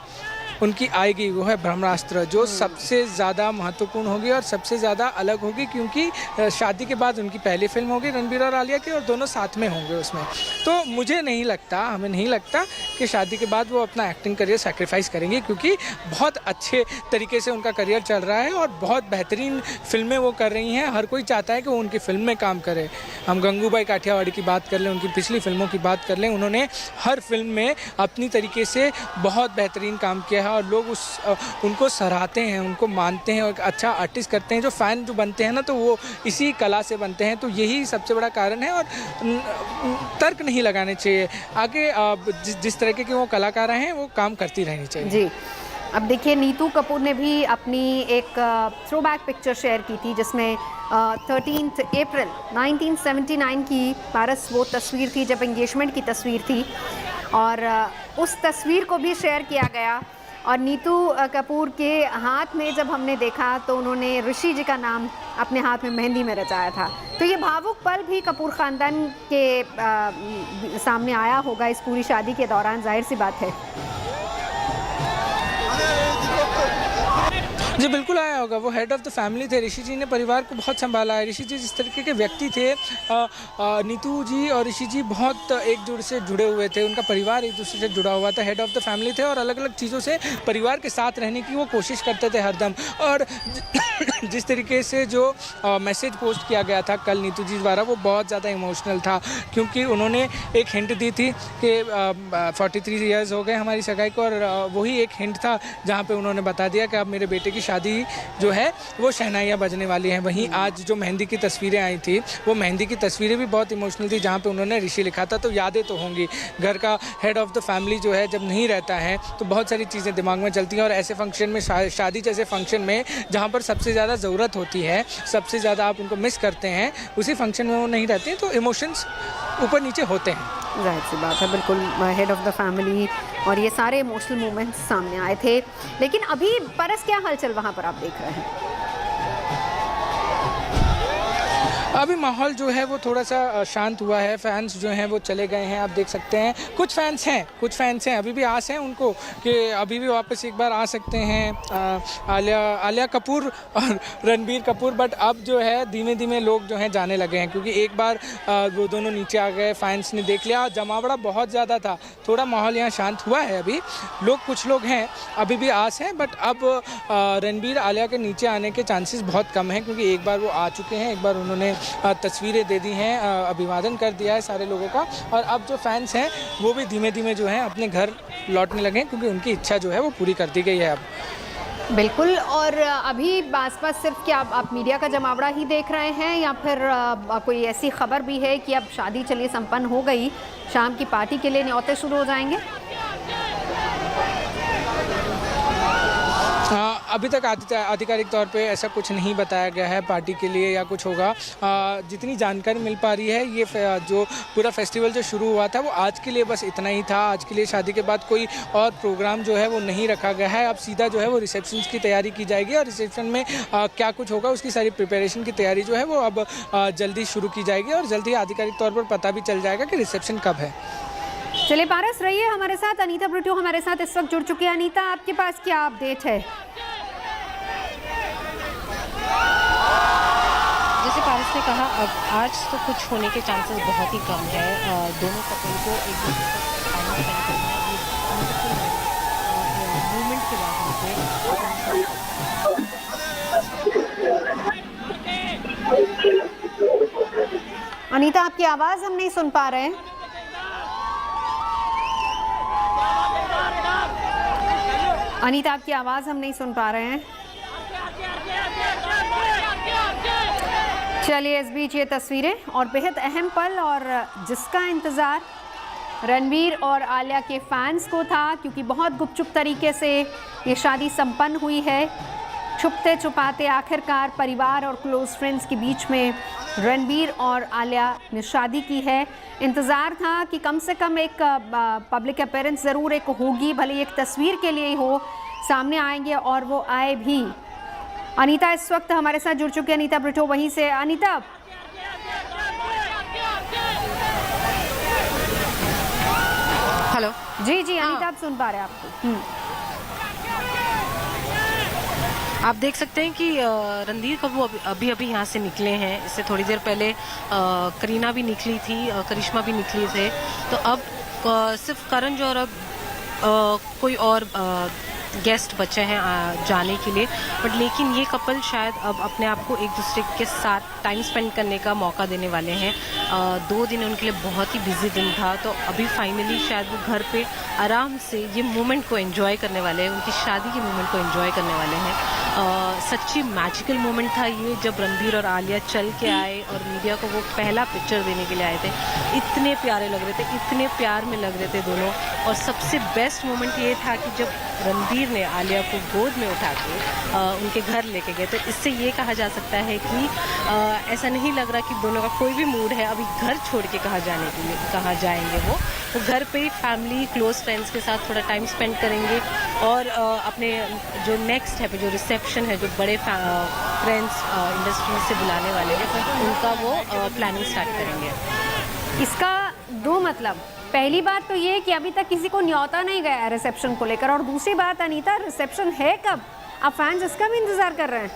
उनकी आएगी वो है ब्रह्मास्त्र, जो सबसे ज़्यादा महत्वपूर्ण होगी और सबसे ज़्यादा अलग होगी, क्योंकि शादी के बाद उनकी पहली फिल्म होगी रणबीर और आलिया की, और दोनों साथ में होंगे उसमें। तो मुझे नहीं लगता, हमें नहीं लगता कि शादी के बाद वो अपना एक्टिंग करियर सैक्रिफाइस करेंगे, क्योंकि बहुत अच्छे तरीके से उनका करियर चल रहा है और बहुत बेहतरीन फिल्में वो कर रही हैं। हर कोई चाहता है कि वो उनकी फिल्म में काम करे। हम गंगूबाई काठियावाड़ी की बात कर लें, उनकी पिछली फिल्मों की बात कर लें, उन्होंने हर फिल्म में अपनी तरीके से बहुत बेहतरीन काम किया है और लोग उनको सराहते हैं, उनको मानते हैं और एक अच्छा आर्टिस्ट करते हैं। जो फ़ैन जो बनते हैं ना, तो वो इसी कला से बनते हैं। तो यही सबसे बड़ा कारण है और तर्क नहीं लगाने चाहिए। आगे जिस तरीके के वो कलाकार हैं वो काम करती रहनी चाहिए। जी, अब देखिए नीतू कपूर ने भी अपनी एक थ्रोबैक पिक्चर शेयर की थी, जिसमें 13 अप्रैल 1979 की पारस वो तस्वीर थी जब एंगेजमेंट की तस्वीर थी, और उस तस्वीर को भी शेयर किया गया। और नीतू कपूर के हाथ में जब हमने देखा तो उन्होंने ऋषि जी का नाम अपने हाथ में मेहंदी में रचाया था। तो ये भावुक पल भी कपूर ख़ानदान के सामने आया होगा इस पूरी शादी के दौरान, जाहिर सी बात है। जी बिल्कुल आया होगा। वो हेड ऑफ़ द फैमिली थे, ऋषि जी ने परिवार को बहुत संभाला है। ऋषि जी जिस तरीके के व्यक्ति थे, नीतू जी और ऋषि जी बहुत एकजुट से जुड़े हुए थे, उनका परिवार एक दूसरे से जुड़ा हुआ था, हेड ऑफ़ द फैमिली थे और अलग अलग चीज़ों से परिवार के साथ रहने की वो कोशिश करते थे हरदम। और जिस तरीके से जो मैसेज पोस्ट किया गया था कल नीतू जी द्वारा, वो बहुत ज़्यादा इमोशनल था, क्योंकि उन्होंने एक हिंट दी थी कि 43 ईयर्स हो गए हमारी सगाई को, और वही एक हिंट था जहाँ पे उन्होंने बता दिया कि अब मेरे बेटे की शादी जो है वो शहनाइयाँ बजने वाली हैं। वहीं आज जो मेहंदी की तस्वीरें आई थी, वो मेहंदी की तस्वीरें भी बहुत इमोशनल थी, जहाँ पे उन्होंने ऋषि लिखा था। तो यादें तो होंगी। घर का हेड ऑफ़ द फैमिली जो है जब नहीं रहता है तो बहुत सारी चीज़ें दिमाग में चलती हैं, और ऐसे फंक्शन में, शादी जैसे फंक्शन में जहाँ पर सबसे ज़्यादा ज़रूरत होती है, सबसे ज़्यादा आप उनको मिस करते हैं, उसी फंक्शन में वो नहीं रहते हैं, तो इमोशंस ऊपर नीचे होते हैं। जाहिर सी बात है, बिल्कुल हेड ऑफ़ द फैमिली और ये सारे इमोशनल मोमेंट्स सामने आए थे। लेकिन अभी परस क्या हलचल वहाँ पर आप देख रहे हैं? अभी माहौल जो है वो थोड़ा सा शांत हुआ है। फैंस जो हैं वो चले गए हैं, आप देख सकते हैं। कुछ फैंस हैं, अभी भी आस है उनको कि अभी भी वापस एक बार आ सकते हैं आलिया कपूर और रणबीर कपूर। बट अब जो है धीमे धीमे लोग जो हैं जाने लगे हैं, क्योंकि एक बार वो दोनों नीचे आ गए, फैंस ने देख लिया, जमावड़ा बहुत ज़्यादा था। थोड़ा माहौल यहाँ शांत हुआ है। अभी कुछ लोग हैं, अभी भी आस है, बट अब रणबीर आलिया के नीचे आने के चांसेस बहुत कम हैं, क्योंकि एक बार वो आ चुके हैं, एक बार उन्होंने तस्वीरें दे दी हैं, अभिवादन कर दिया है सारे लोगों का, और अब जो फैंस हैं वो भी धीमे धीमे जो है अपने घर लौटने लगे हैं, क्योंकि उनकी इच्छा जो है वो पूरी कर दी गई है अब। बिल्कुल। और अभी आसपास सिर्फ क्या आप मीडिया का जमावड़ा ही देख रहे हैं, या फिर कोई ऐसी खबर भी है कि अब शादी चलिए संपन्न हो गई, शाम की पार्टी के लिए न्योते शुरू हो जाएंगे? अभी तक आधिकारिक तौर पे ऐसा कुछ नहीं बताया गया है पार्टी के लिए या कुछ होगा। जितनी जानकारी मिल पा रही है, ये जो पूरा फेस्टिवल जो शुरू हुआ था वो आज के लिए बस इतना ही था। आज के लिए शादी के बाद कोई और प्रोग्राम जो है वो नहीं रखा गया है। अब सीधा जो है वो रिसेप्शन की तैयारी की जाएगी, और रिसेप्शन में क्या कुछ होगा उसकी सारी प्रिपरेशन की तैयारी जो है वो अब जल्दी शुरू की जाएगी, और जल्दी आधिकारिक तौर पर पता भी चल जाएगा कि रिसेप्शन कब है। चलिए पारस, रहिए हमारे साथ। अनीता ब्रिटो हमारे साथ इस वक्त जुड़ चुकी है। अनीता, आपके पास क्या अपडेट है? जैसे पारस ने कहा, अब आज तो कुछ होने के चांसेस बहुत ही कम है। दोनों कपल को एक दूसरे को फाइनल करना है, ये मूवमेंट के बाद। अनीता, आपकी आवाज़ हम नहीं सुन पा रहे हैं। अनीता, आपकी आवाज़ हम नहीं सुन पा रहे हैं। चलिए, इस बीच ये तस्वीरें और बेहद अहम पल और जिसका इंतज़ार रणबीर और आलिया के फैंस को था, क्योंकि बहुत गुपचुप तरीके से ये शादी संपन्न हुई है। छुपते छुपाते आखिरकार परिवार और क्लोज फ्रेंड्स के बीच में रणबीर और आलिया ने शादी की है। इंतज़ार था कि कम से कम एक पब्लिक अपीयरेंस ज़रूर एक होगी, भले एक तस्वीर के लिए ही हो, सामने आएंगे और वो आए भी। अनीता इस वक्त हमारे साथ जुड़ चुकी है, अनीता ब्रिटो वहीं से। अनीता, हेलो। जी जी अनीता, आप सुन पा रहे हैं आपको? आप देख सकते हैं कि रणधीर कपूर अभी यहाँ से निकले हैं। इससे थोड़ी देर पहले करीना भी निकली थी, करिश्मा भी निकली थे। तो अब सिर्फ करण जौहर और कोई और गेस्ट बचे हैं जाने के लिए, बट लेकिन ये कपल शायद अब अपने आप को एक दूसरे के साथ टाइम स्पेंड करने का मौका देने वाले हैं। 2 दिन उनके लिए बहुत ही बिजी दिन था, तो अभी फाइनली शायद वो घर पे आराम से ये मोमेंट को एंजॉय करने वाले हैं, उनकी शादी के मोमेंट को एंजॉय करने वाले हैं। सच्ची मैजिकल मोमेंट था ये, जब रणबीर और आलिया चल के आए और मीडिया को वो पहला पिक्चर देने के लिए आए थे। इतने प्यारे लग रहे थे, इतने प्यार में लग रहे थे दोनों। और सबसे बेस्ट मोमेंट ये था कि जब रणबीर ने आलिया को गोद में उठा के उनके घर लेके गए, तो इससे ये कहा जा सकता है कि ऐसा नहीं लग रहा कि दोनों का कोई भी मूड है अभी घर छोड़ के कहाँ जाएंगे। वो घर पे फैमिली क्लोज फ्रेंड्स के साथ थोड़ा टाइम स्पेंड करेंगे और अपने जो नेक्स्ट है, जो रिसेप्शन है, जो बड़े फ्रेंड्स इंडस्ट्री से बुलाने वाले हैं, उनका वो प्लानिंग स्टार्ट करेंगे। इसका 2 मतलब, पहली बात तो ये कि अभी तक किसी को न्योता नहीं गया है रिसेप्शन को लेकर, और दूसरी बात अनीता, रिसेप्शन है कब? अब फैंस इसका भी इंतजार कर रहे हैं।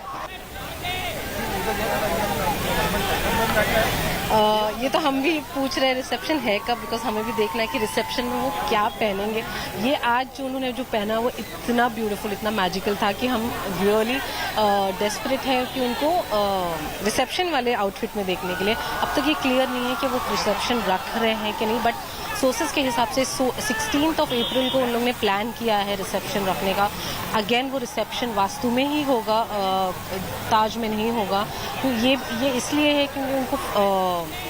ये तो हम भी पूछ रहे हैं रिसेप्शन है कब, बिकॉज हमें भी देखना है कि रिसेप्शन में वो क्या पहनेंगे। ये आज जो उन्होंने जो पहना वो इतना ब्यूटीफुल, इतना मैजिकल था कि हम रियली डेस्परेट हैं कि उनको रिसेप्शन वाले आउटफिट में देखने के लिए। अब तक ये क्लियर नहीं है कि वो रिसेप्शन रख रहे हैं कि नहीं, बट सोर्सेज के हिसाब से 16 अप्रैल को उन लोगों ने प्लान किया है रिसेप्शन रखने का। अगेन वो रिसेप्शन वास्तु में ही होगा, ताज में नहीं होगा। तो ये इसलिए है क्योंकि उनको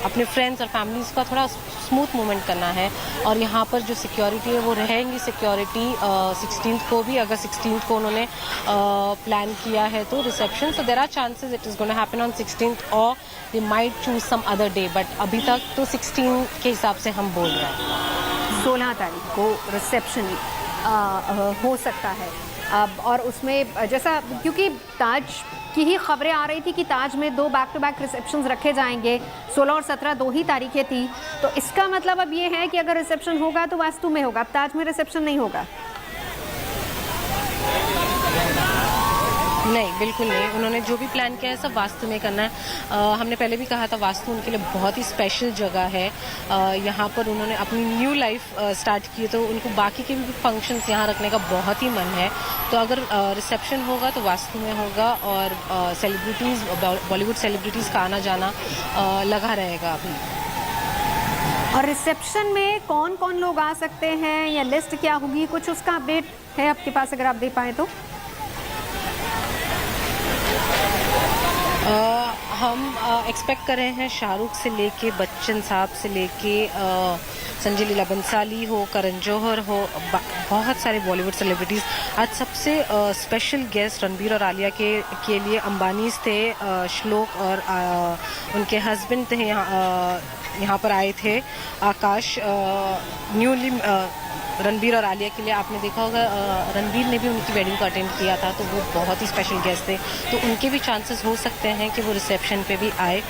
अपने फ्रेंड्स और फैमिलीज़ का थोड़ा स्मूथ मूवमेंट करना है, और यहाँ पर जो सिक्योरिटी है वो रहेंगी सिक्योरिटी 16 को भी। अगर 16 को उन्होंने प्लान किया है तो reception, so there are chances it is gonna happen on 16 और they might choose some other day, but अभी तक तो 16 के हिसाब से हम बोल रहे हैं। 16 तारीख को रिसेप्शन हो सकता है। अब और उसमें जैसा, क्योंकि ताज की ही खबरें आ रही थी कि ताज में 2 बैक टू बैक रिसेप्शंस रखे जाएंगे, 16 और 17 2 ही तारीखें थी। तो इसका मतलब अब ये है कि अगर रिसेप्शन होगा तो वास्तु में होगा, अब ताज में रिसेप्शन नहीं होगा। नहीं, बिल्कुल नहीं। उन्होंने जो भी प्लान किया है सब वास्तु में करना है। हमने पहले भी कहा था वास्तु उनके लिए बहुत ही स्पेशल जगह है। यहाँ पर उन्होंने अपनी न्यू लाइफ स्टार्ट की, तो उनको बाकी के भी फंक्शंस यहाँ रखने का बहुत ही मन है। तो अगर रिसेप्शन होगा तो वास्तु में होगा, और सेलिब्रिटीज़, बॉलीवुड सेलिब्रिटीज़ का आना जाना लगा रहेगा अभी। और रिसेप्शन में कौन कौन लोग आ सकते हैं या लिस्ट क्या होगी, कुछ उसका अपडेट है आपके पास, अगर आप दे पाएँ तो? हम एक्सपेक्ट कर रहे हैं शाहरुख से लेके बच्चन साहब से लेके संजय लीला बंसाली हो, करण जौहर हो, बहुत सारे बॉलीवुड सेलिब्रिटीज़। आज सबसे स्पेशल गेस्ट रणबीर और आलिया के लिए अंबानीज थे, श्लोक और उनके हस्बैंड थे यहाँ पर आए थे, आकाश। न्यूली रणबीर और आलिया के लिए आपने देखा होगा, रणबीर ने भी उनकी वेडिंग को अटेंड किया था, तो वो बहुत ही स्पेशल गेस्ट थे, तो उनके भी चांसेस हो सकते हैं कि वो रिसेप्शन पे भी आए।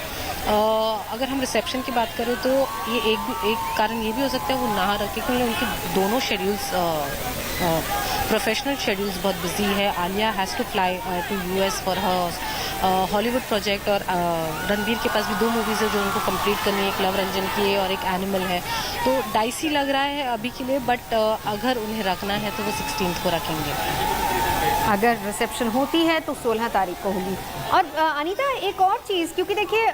अगर हम रिसेप्शन की बात करें तो ये एक कारण ये भी हो सकता है वो ना रखे, क्योंकि उनके दोनों शेड्यूल्स प्रोफेशनल शेड्यूल्स बहुत बिजी है। Alia has to fly to US for her Hollywood project, और रणबीर के पास भी 2 मूवीज़ है जो उनको कंप्लीट करनी है, एक लव रंजन की है और एक एनिमल है। तो डाइसी लग रहा है अभी के लिए, बट अगर उन्हें रखना है तो वो 16 को रखेंगे। अगर रिसेप्शन होती है तो 16 तारीख को होगी। और अनीता, एक और चीज़, क्योंकि देखिए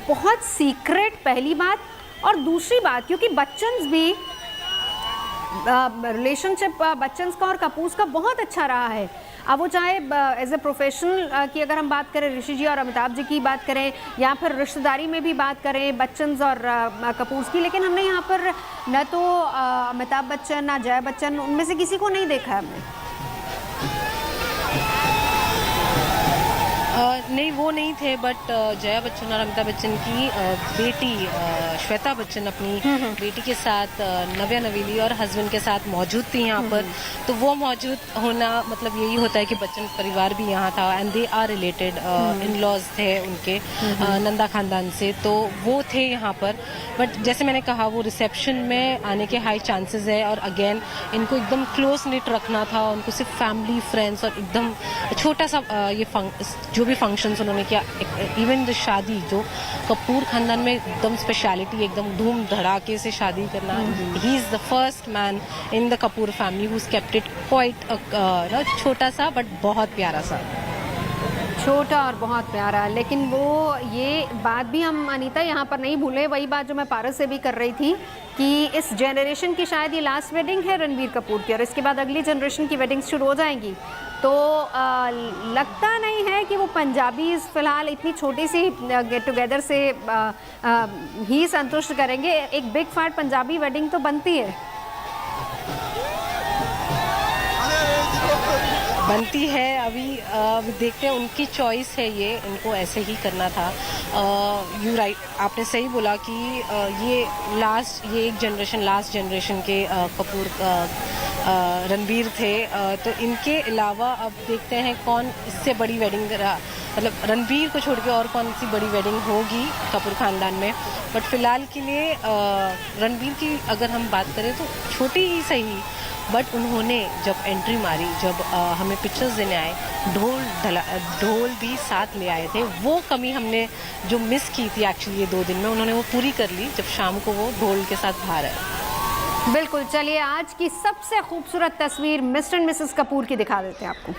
बहुत सीक्रेट पहली बात, और दूसरी बात क्योंकि बच्चन्स भी रिलेशनशिप बच्चन्स का और कपूर्स का बहुत अच्छा रहा है। अब वो चाहे एज ए प्रोफेशनल की अगर हम बात करें, ऋषि जी और अमिताभ जी की बात करें, या फिर रिश्तेदारी में भी बात करें बच्चन और कपूर की, लेकिन हमने यहाँ पर न तो अमिताभ बच्चन ना जया बच्चन, उनमें से किसी को नहीं देखा है हमने। नहीं, वो नहीं थे, बट जया बच्चन और अमिताभ बच्चन की बेटी श्वेता बच्चन अपनी बेटी के साथ, नव्या नवेली और हस्बैंड के साथ मौजूद थी यहाँ पर। तो वो मौजूद होना मतलब यही होता है कि बच्चन परिवार भी यहाँ था, and they are related, in laws थे उनके नंदा खानदान से, तो वो थे यहाँ पर। बट जैसे मैंने कहा, वो रिसेप्शन में आने के हाई चांसेस है, और अगेन इनको एकदम क्लोज निट रखना था, उनको सिर्फ फैमिली फ्रेंड्स और एकदम छोटा सा ये जो भी फंक्शंस उन्होंने किया, इवन द शादी जो कपूर खानदान में एकदम स्पेशलिटी, एकदम धूम धड़ाके से शादी करना। He is the first man in the Kapoor family who kept it quite छोटा सा बट बहुत प्यारा सा, छोटा और बहुत प्यारा। लेकिन वो ये बात भी हम अनीता यहाँ पर नहीं भूले, वही बात जो मैं पारस से भी कर रही थी कि इस जनरेशन की शायद ये लास्ट वेडिंग है रणबीर कपूर की, और इसके बाद अगली जनरेशन की वेडिंग शुरू हो जाएंगी। तो लगता नहीं है कि वो पंजाबी फिलहाल इतनी छोटी सी गेट टुगेदर से ही संतुष्ट करेंगे। एक बिग फैट पंजाबी वेडिंग तो बनती है, बनती है। अभी देखते हैं, उनकी चॉइस है ये, इनको ऐसे ही करना था। यू राइट, आपने सही बोला कि ये एक जनरेशन, लास्ट जनरेशन के कपूर रणबीर थे। तो इनके अलावा अब देखते हैं कौन इससे बड़ी वेडिंग, मतलब रणबीर को छोड़ के और कौन सी बड़ी वेडिंग होगी कपूर खानदान में। बट फिलहाल के लिए रणबीर की अगर हम बात करें तो छोटी ही सही, बट उन्होंने जब एंट्री मारी, जब हमें पिक्चर्स देने आए, ढोल भी साथ ले आए थे। वो कमी हमने जो मिस की थी एक्चुअली ये 2 दिन में, उन्होंने वो पूरी कर ली जब शाम को वो ढोल के साथ बाहर आए। बिल्कुल, चलिए आज की सबसे खूबसूरत तस्वीर मिस्टर एंड मिसेस कपूर की दिखा देते हैं आपको।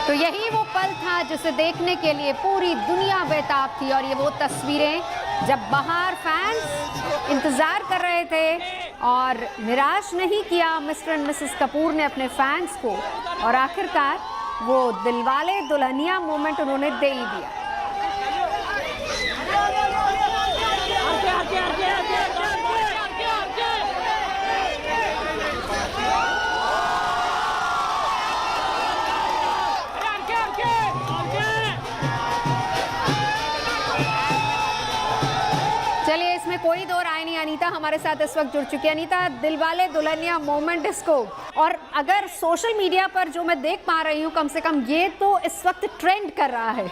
तो यही वो पल था जिसे देखने के लिए पूरी दुनिया बेताब थी, और ये वो तस्वीरें जब बाहर फैंस इंतजार कर रहे थे, और निराश नहीं किया मिस्टर एंड मिसेस कपूर ने अपने फैंस को, और आखिरकार वो दिलवाले दुल्हनिया मोमेंट उन्होंने दे ही दिया। कोई दो राय नहीं, अनीता हमारे साथ इस वक्त जुड़ चुकी है। अनीता, दिलवाले दुल्हनिया मोमेंट इसको, और अगर सोशल मीडिया पर जो मैं देख पा रही हूँ, कम से कम ये तो इस वक्त ट्रेंड कर रहा है।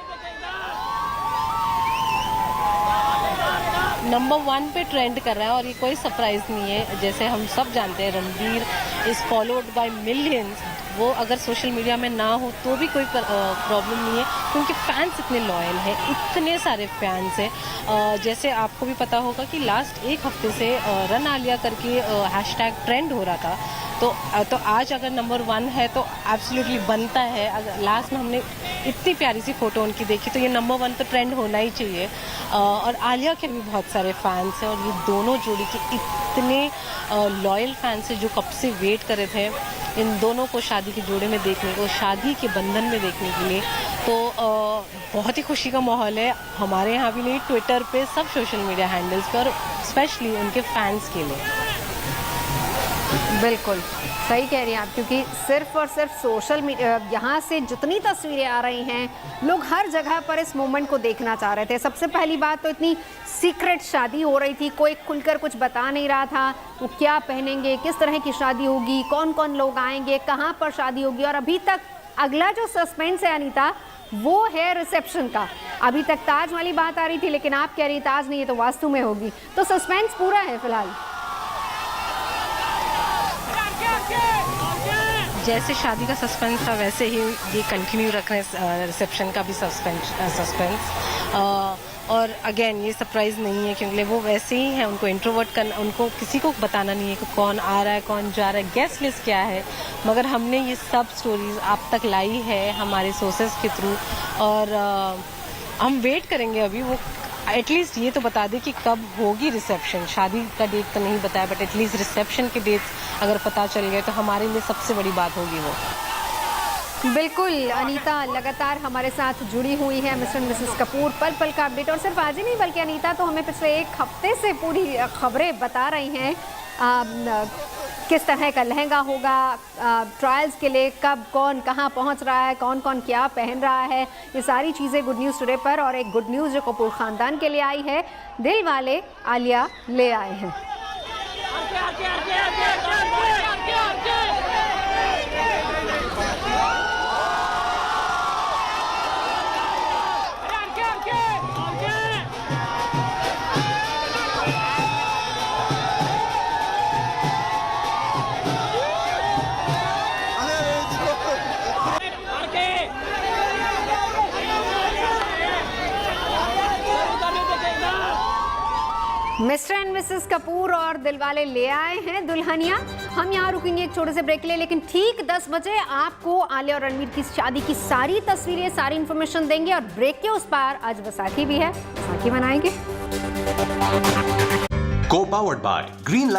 नंबर 1 पे ट्रेंड कर रहा है, और ये कोई सरप्राइज नहीं है। जैसे हम सब जानते हैं, Ranbir is followed by millions. वो अगर सोशल मीडिया में ना हो तो भी कोई प्रॉब्लम नहीं है, क्योंकि फैंस इतने लॉयल हैं, इतने सारे फैंस हैं। जैसे आपको भी पता होगा कि लास्ट 1 हफ्ते से रन आलिया करके हैशटैग ट्रेंड हो रहा था। तो आज अगर नंबर 1 है तो एब्सोल्युटली बनता है। अगर लास्ट में हमने इतनी प्यारी सी फोटो उनकी देखी, तो ये नंबर 1 तो ट्रेंड होना ही चाहिए। और आलिया के भी बहुत सारे फैंस हैं, और ये दोनों जोड़ी के इतने लॉयल फैंस हैं जो कब से वेट कर रहे थे इन दोनों को शादी के जोड़े में देखने को, शादी के बंधन में देखने के लिए। तो बहुत ही खुशी का माहौल है हमारे यहाँ भी नहीं, ट्विटर पे, सब सोशल मीडिया हैंडल्स पर, स्पेशली उनके फैंस के लिए। बिल्कुल सही कह रही हैं आप, क्योंकि सिर्फ और सिर्फ सोशल मीडिया, यहाँ से जितनी तस्वीरें आ रही हैं, लोग हर जगह पर इस मोमेंट को देखना चाह रहे थे। सबसे पहली बात तो इतनी सीक्रेट शादी हो रही थी, कोई खुलकर कुछ बता नहीं रहा था वो क्या पहनेंगे, किस तरह की शादी होगी, कौन कौन लोग आएंगे, कहाँ पर शादी होगी। और अभी तक अगला जो सस्पेंस है अनीता, वो है रिसेप्शन का। अभी तक ताज वाली बात आ रही थी, लेकिन आप कह रही ताज नहीं है तो वास्तु में होगी, तो सस्पेंस पूरा है फिलहाल। जैसे शादी का सस्पेंस था वैसे ही ये कंटिन्यू रख रहे हैं रिसेप्शन का भी सस्पेंस। और अगेन ये सरप्राइज़ नहीं है क्योंकि वो वैसे ही हैं, उनको इंट्रोवर्ट करना, उनको किसी को बताना नहीं है कि कौन आ रहा है कौन जा रहा है, गेस्ट लिस्ट क्या है, मगर हमने ये सब स्टोरीज आप तक लाई है हमारे सोर्सेज के थ्रू और हम वेट करेंगे अभी वो एटलीस्ट ये तो बता दे कि कब होगी रिसेप्शन। शादी का डेट तो नहीं बताया बट एटलीस्ट रिसेप्शन के डेट्स अगर पता चल गए तो हमारे लिए सबसे बड़ी बात होगी वो। बिल्कुल अनीता लगातार हमारे साथ जुड़ी हुई है, मिस्टर एंड मिसेस कपूर पल पल का अपडेट। और सिर्फ आज ही नहीं बल्कि अनीता तो हमें पिछले एक हफ्ते से पूरी खबरें बता रही हैं किस तरह का लहंगा होगा, ट्रायल्स के लिए कब कौन कहाँ पहुँच रहा है, कौन कौन क्या पहन रहा है, ये सारी चीज़ें गुड न्यूज़ टुडे पर। और एक गुड न्यूज़ जो कपूर ख़ानदान के लिए आई है, दिल वाले आलिया ले आए हैं। मिस्टर एंड मिसेस कपूर और दिलवाले ले आए हैं दुल्हनिया। हम यहाँ रुकेंगे एक छोटे से ब्रेक के लिए, लेकिन ठीक 10 बजे आपको आलिया और रणवीर की शादी की सारी तस्वीरें, सारी इंफॉर्मेशन देंगे। और ब्रेक के उस पार आज बैसाखी भी है, बैसाखी मनाएंगे। को पावर्ड बाय ग्रीन